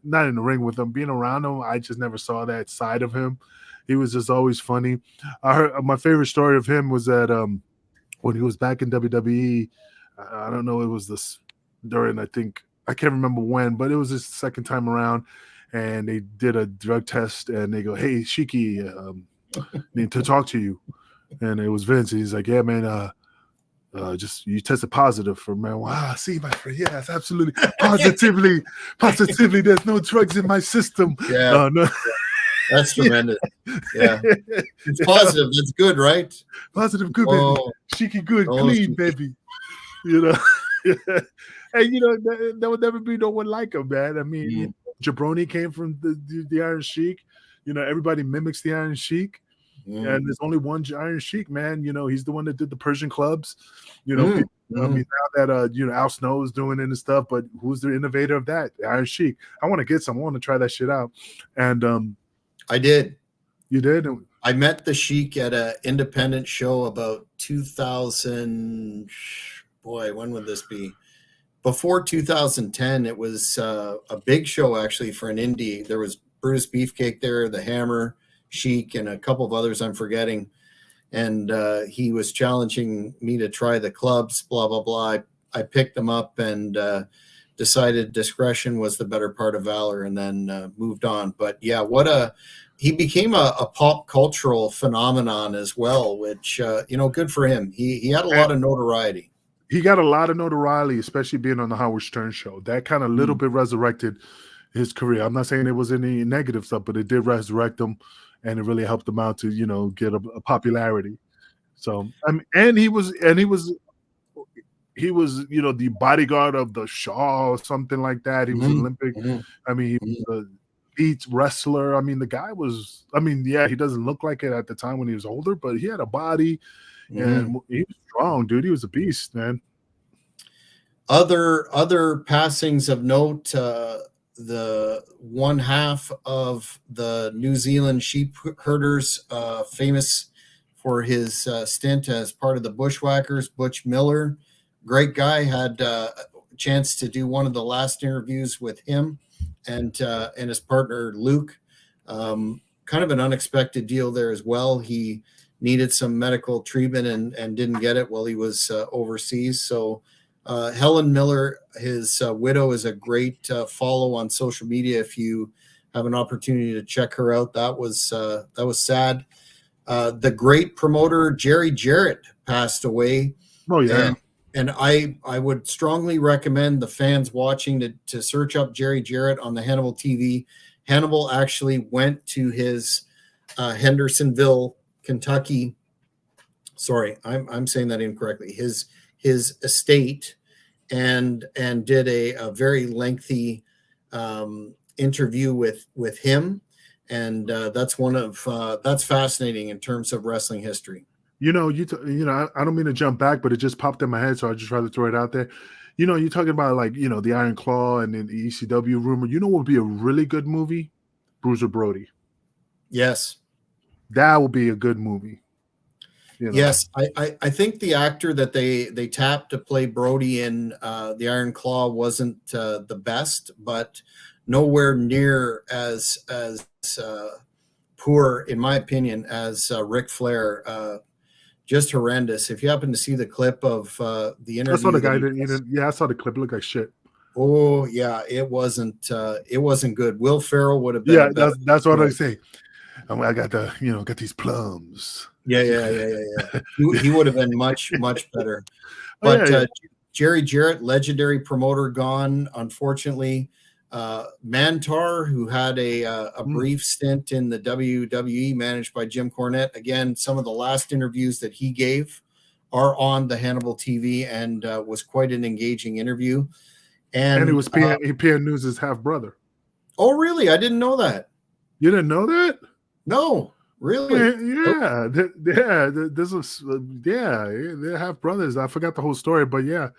not in the ring with him, being around him, I just never saw that side of him. He was just always funny. I heard my favorite story of him was that when he was back in WWE, I don't know, it was this during, I can't remember when, but it was his second time around. And they did a drug test, and they go, "Hey, Sheiky, need to talk to you." And it was Vince, and he's like, "Yeah, man, just you tested positive for marijuana. Wow, see, my friend, yes, absolutely, positively, positively. There's no drugs in my system. Yeah, No, that's tremendous. Yeah, it's positive. That's good, right? positive, good baby, Oh, cheeky, good, oh, clean baby. You know, and you know there will never be no one like him, man. I mean, you know, Jabroni came from the Iron Sheik. You know, everybody mimics the Iron Sheik. And there's only one Iron Sheik, man. You know, he's the one that did the Persian clubs. You know, people, I mean, now that you know, Al Snow is doing it and stuff, but who's the innovator of that? The Iron Sheik. I want to get some. I want to try that shit out. And I did. You did? I met the Sheik at an independent show about 2000. Boy, when would this be? Before 2010, it was a big show actually for an indie. There was Brutus Beefcake there, the Hammer, Sheik, and a couple of others I'm forgetting. And he was challenging me to try the clubs, blah, blah, blah. I picked them up and decided discretion was the better part of valor, and then moved on. But yeah, he became a pop cultural phenomenon as well, which, you know, good for him. He had a lot of notoriety. He got a lot of notoriety, especially being on the Howard Stern show. That kind of little bit resurrected his career. I'm not saying it was any negative stuff, but it did resurrect him, and it really helped him out to, you know, get a popularity. So, I mean, and he was, you know, the bodyguard of the Shaw or something like that. He was Olympic. I mean, he was a beat wrestler. I mean, the guy was, I mean, yeah, he doesn't look like it at the time when he was older, but he had a body and he was strong, dude. He was a beast, man. Other passings of note, the one half of the New Zealand sheep herders, famous for his stint as part of the Bushwhackers, Butch Miller, great guy. Had a chance to do one of the last interviews with him and his partner Luke. Kind of an unexpected deal there as well. He needed some medical treatment and didn't get it while he was overseas. So Helen Miller, his widow, is a great follow on social media. If you have an opportunity to check her out, that was sad. The great promoter Jerry Jarrett passed away. Oh yeah. And I would strongly recommend the fans watching to search up Jerry Jarrett on the Hannibal TV. Hannibal actually went to his Hendersonville, Kentucky. Sorry, I'm saying that incorrectly. His estate and did a very lengthy interview with him, and that's fascinating in terms of wrestling history. You know, I don't mean to jump back, but it just popped in my head, so I just try to throw it out there. You know, you're talking about, like, you know, the Iron Claw and then the ECW rumor. You know what would be a really good movie? Bruiser Brody. Yes. That would be a good movie. You know? Yes, I think the actor that they tapped to play Brody in the Iron Claw wasn't the best, but nowhere near as poor, in my opinion, as Ric Flair. Just horrendous. If you happen to see the clip of the interview, I saw the guy I saw the clip. It looked like shit. Oh yeah, it wasn't good. Will Ferrell would have been. Yeah, that's what I say. I got got these plums. Yeah. He would have been much better. But Jerry Jarrett, legendary promoter, gone, unfortunately. Mantar, who had a brief stint in the WWE, managed by Jim Cornette. Again, some of the last interviews that he gave are on the Hannibal TV, and was quite an engaging interview. And it was PN News' half brother. Oh, really? I didn't know that. You didn't know that? No, really? Yeah. They're half brothers. I forgot the whole story, but yeah,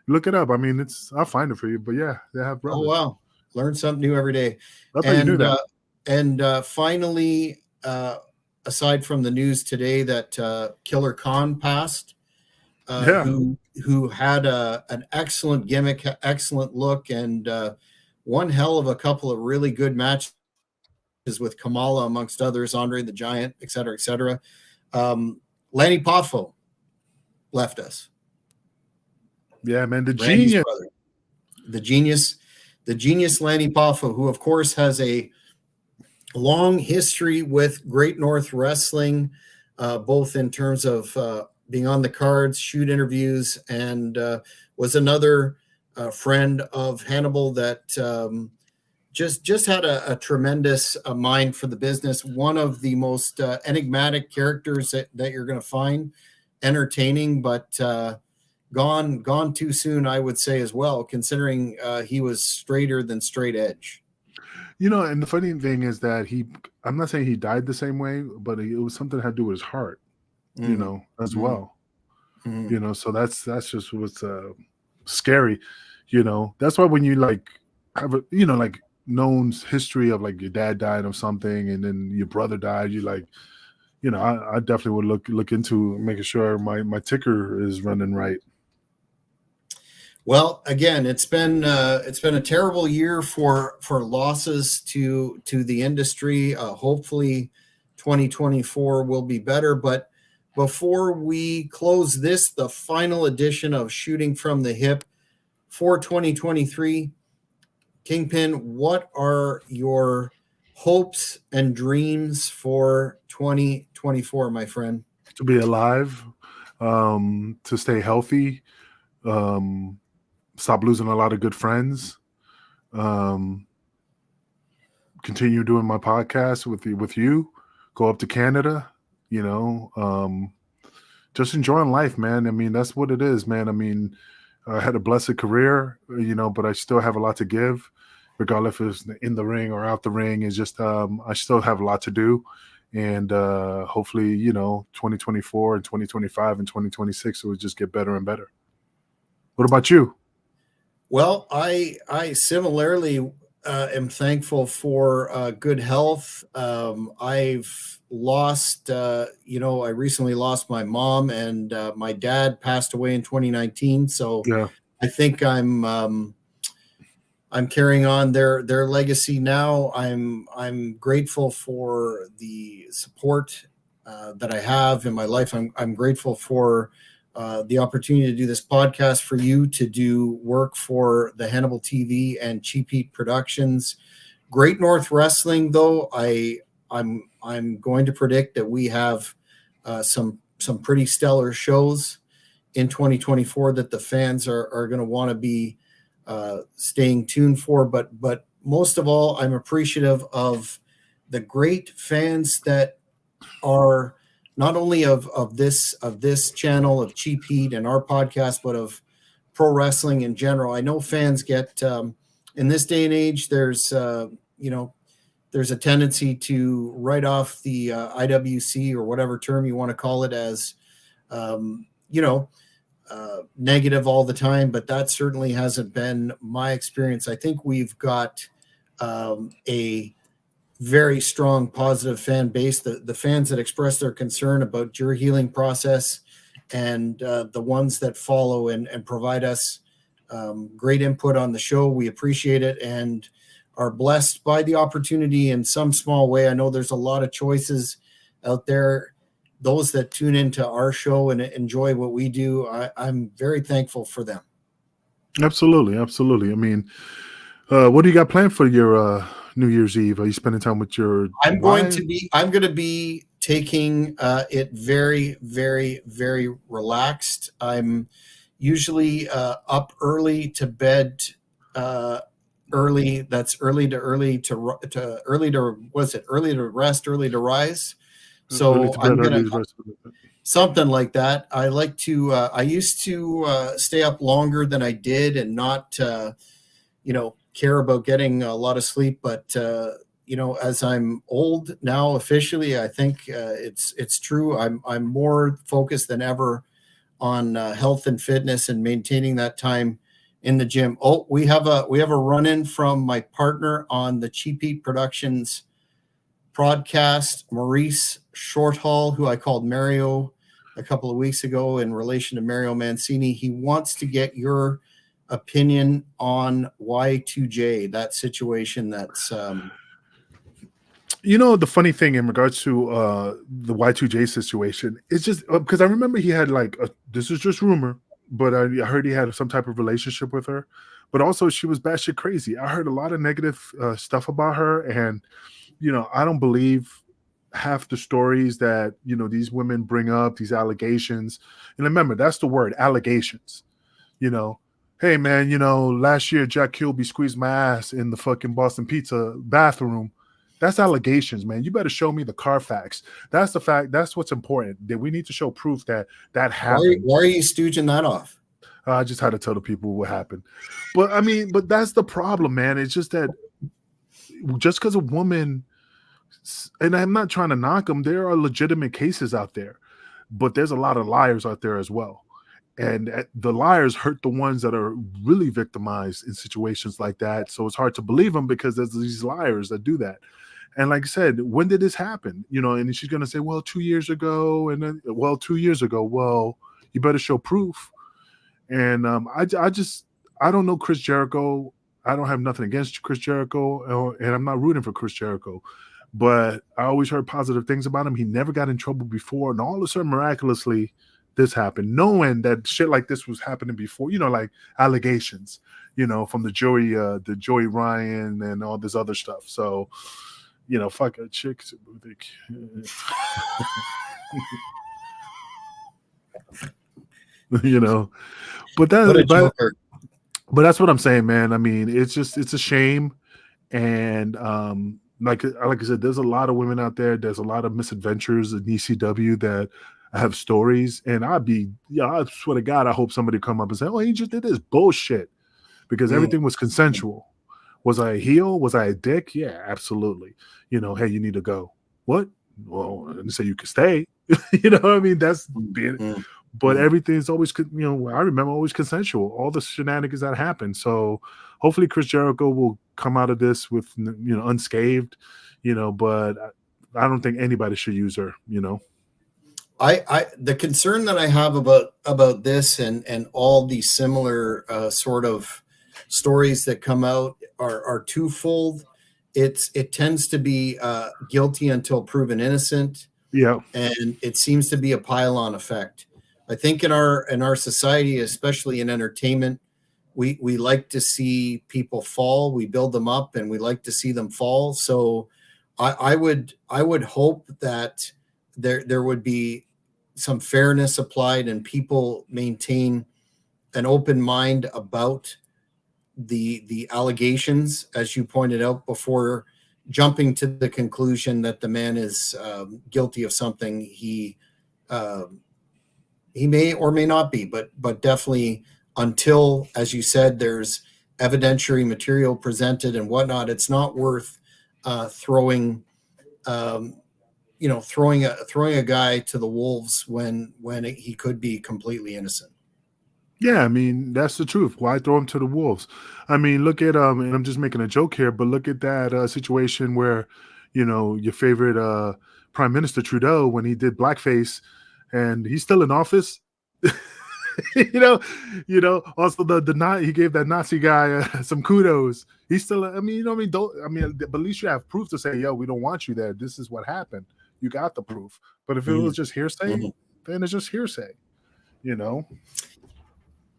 look it up. I mean, I'll find it for you, but yeah, they're half brothers. Oh wow, learn something new every day. I thought you knew that. And finally, aside from the news today that Killer Khan passed, who had an excellent gimmick, excellent look, and one hell of a couple of really good matches with Kamala, amongst others, Andre the Giant, et cetera, et cetera. Lanny Poffo left us. Yeah, man, the Randy's genius. brother. The genius Lanny Poffo, who of course has a long history with Great North Wrestling, both in terms of being on the cards, shoot interviews, and was another friend of Hannibal that just had a tremendous mind for the business. One of the most enigmatic characters that you're going to find, entertaining, but gone too soon, I would say as well, considering he was straighter than straight edge. And the funny thing is that I'm not saying he died the same way, but it was something that had to do with his heart, Mm, as mm, well. mm. So that's just what's scary. That's why when you like have a like known history of like your dad died of something and then your brother died, you like, I definitely would look into making sure my ticker is running right. Well, again, it's been a terrible year for losses to the industry. Hopefully, 2024 will be better. But before we close this, the final edition of Shooting from the Hip for 2023, Kingpin, what are your hopes and dreams for 2024, my friend? To be alive, to stay healthy, um, stop losing a lot of good friends, um, continue doing my podcast with you, go up to Canada, just enjoying life, man. I mean, that's what it is, man. I mean, I had a blessed career, but I still have a lot to give, regardless if it's in the ring or out the ring. It's just I still have a lot to do, and hopefully, 2024 and 2025 and 2026 it will just get better and better. What about you? Well, I similarly am thankful for good health. I've lost, I recently lost my mom, and my dad passed away in 2019. So Yeah. I think I'm carrying on their legacy now. I'm grateful for the support that I have in my life. I'm grateful for the opportunity to do this podcast, for you to do work for the Hannibal TV and Cheap Heat Productions. Great North Wrestling, though, I'm going to predict that we have some pretty stellar shows in 2024 that the fans are going to want to be staying tuned for. But most of all, I'm appreciative of the great fans that are not only of this channel of Cheap Heat and our podcast, but of pro wrestling in general. I know fans get in this day and age. There's there's a tendency to write off the IWC or whatever term you want to call it as negative all the time, but that certainly hasn't been my experience. I think we've got a very strong positive fan base. The fans that express their concern about your healing process, and the ones that follow and provide us great input on the show, we appreciate it and are blessed by the opportunity in some small way. I know there's a lot of choices out there. Those that tune into our show and enjoy what we do, I'm very thankful for them. Absolutely. I mean, what do you got planned for your New Year's Eve? Are you spending time with your wife? I'm going to be taking it very, very, very relaxed. I'm usually up early, to bed early. That's early to rest, early to rise. Early So to bed, I'm early gonna to rest. something like that. I like to. I used to stay up longer than I did, and not care about getting a lot of sleep. But as I'm old now, officially, I think it's true. I'm more focused than ever on health and fitness and maintaining that time in the gym. Oh, we have a run in from my partner on the Cheap Heat Productions podcast, Maurice Shorthall, who I called Mario a couple of weeks ago in relation to Mario Mancini. He wants to get your opinion on Y2J, that situation. That's The funny thing in regards to the Y2J situation, it's just because I remember he had this is just rumor, but I heard he had some type of relationship with her, but also she was batshit crazy. I heard a lot of negative stuff about her, and I don't believe half the stories that these women bring up, these allegations, and remember that's the word, allegations. Hey man, last year Jack Kilby squeezed my ass in the fucking Boston Pizza bathroom. That's allegations, man. You better show me the Carfax. That's the fact. That's what's important. That we need to show proof that happened. Why are you stooging that off? I just had to tell the people what happened. But I mean, but that's the problem, man. It's just that just because a woman, and I'm not trying to knock them, there are legitimate cases out there, but there's a lot of liars out there as well. And the liars hurt the ones that are really victimized in situations like that. So it's hard to believe them because there's these liars that do that. And like I said, when did this happen? And she's going to say, well, 2 years ago. And then, well, 2 years ago. Well, you better show proof. And I don't know Chris Jericho. I don't have nothing against Chris Jericho, and I'm not rooting for Chris Jericho. But I always heard positive things about him. He never got in trouble before. And all of a sudden, miraculously, this happened, knowing that shit like this was happening before, like allegations, from the Joey Ryan and all this other stuff. So, fuck a chick. But that's what I'm saying, man. I mean, it's a shame. And like I said, there's a lot of women out there. There's a lot of misadventures in ECW that have stories. And I swear to God, I hope somebody come up and say, oh, he just did this bullshit, because everything was consensual. Was I a heel? Was I a dick? Yeah, absolutely. Hey, you need to go. What? Well, I didn't say you could stay. What I mean? That's being, but everything's always, I remember always consensual, all the shenanigans that happen. So hopefully Chris Jericho will come out of this with, unscathed, but I don't think anybody should use her, The concern that I have about this and all these similar sort of stories that come out are twofold. It tends to be guilty until proven innocent. Yeah. And it seems to be a pile-on effect. I think in our society, especially in entertainment, we like to see people fall. We build them up, and we like to see them fall. So I would hope that there would be some fairness applied, and people maintain an open mind about the allegations, as you pointed out, before jumping to the conclusion that the man is guilty of something he may or may not be, but definitely until, as you said, there's evidentiary material presented and whatnot, it's not worth throwing a guy to the wolves when he could be completely innocent. Yeah, I mean, that's the truth. Why throw him to the wolves? I mean, look at and I'm just making a joke here, but look at that situation where, your favorite Prime Minister Trudeau, when he did blackface, and he's still in office. Also he gave that Nazi guy some kudos. He's still, but at least you have proof to say, yo, we don't want you there. This is what happened. You got the proof. But if it was just hearsay, then it's just hearsay,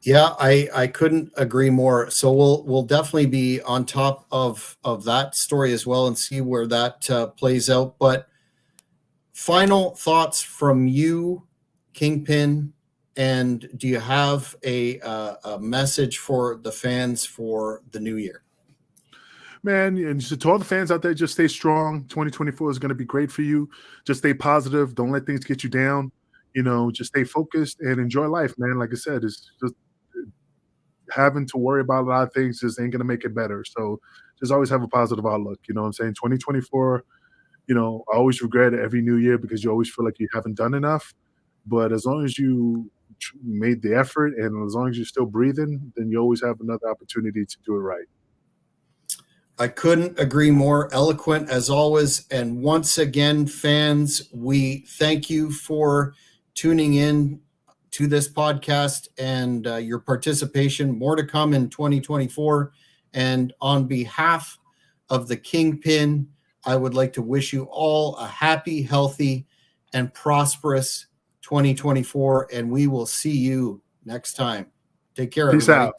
Yeah, I couldn't agree more. So we'll definitely be on top of that story as well and see where that plays out. But final thoughts from you, Kingpin, and do you have a message for the fans for the new year? Man, and to all the fans out there, just stay strong. 2024 is going to be great for you. Just stay positive. Don't let things get you down. Just stay focused and enjoy life, man. Like I said, it's just having to worry about a lot of things just ain't going to make it better. So just always have a positive outlook. You know what I'm saying? 2024, I always regret every new year because you always feel like you haven't done enough. But as long as you made the effort and as long as you're still breathing, then you always have another opportunity to do it right. I couldn't agree more. Eloquent as always. And once again, fans, we thank you for tuning in to this podcast and your participation. More to come in 2024. And on behalf of the Kingpin, I would like to wish you all a happy, healthy, and prosperous 2024. And we will see you next time. Take care, Peace everybody. out.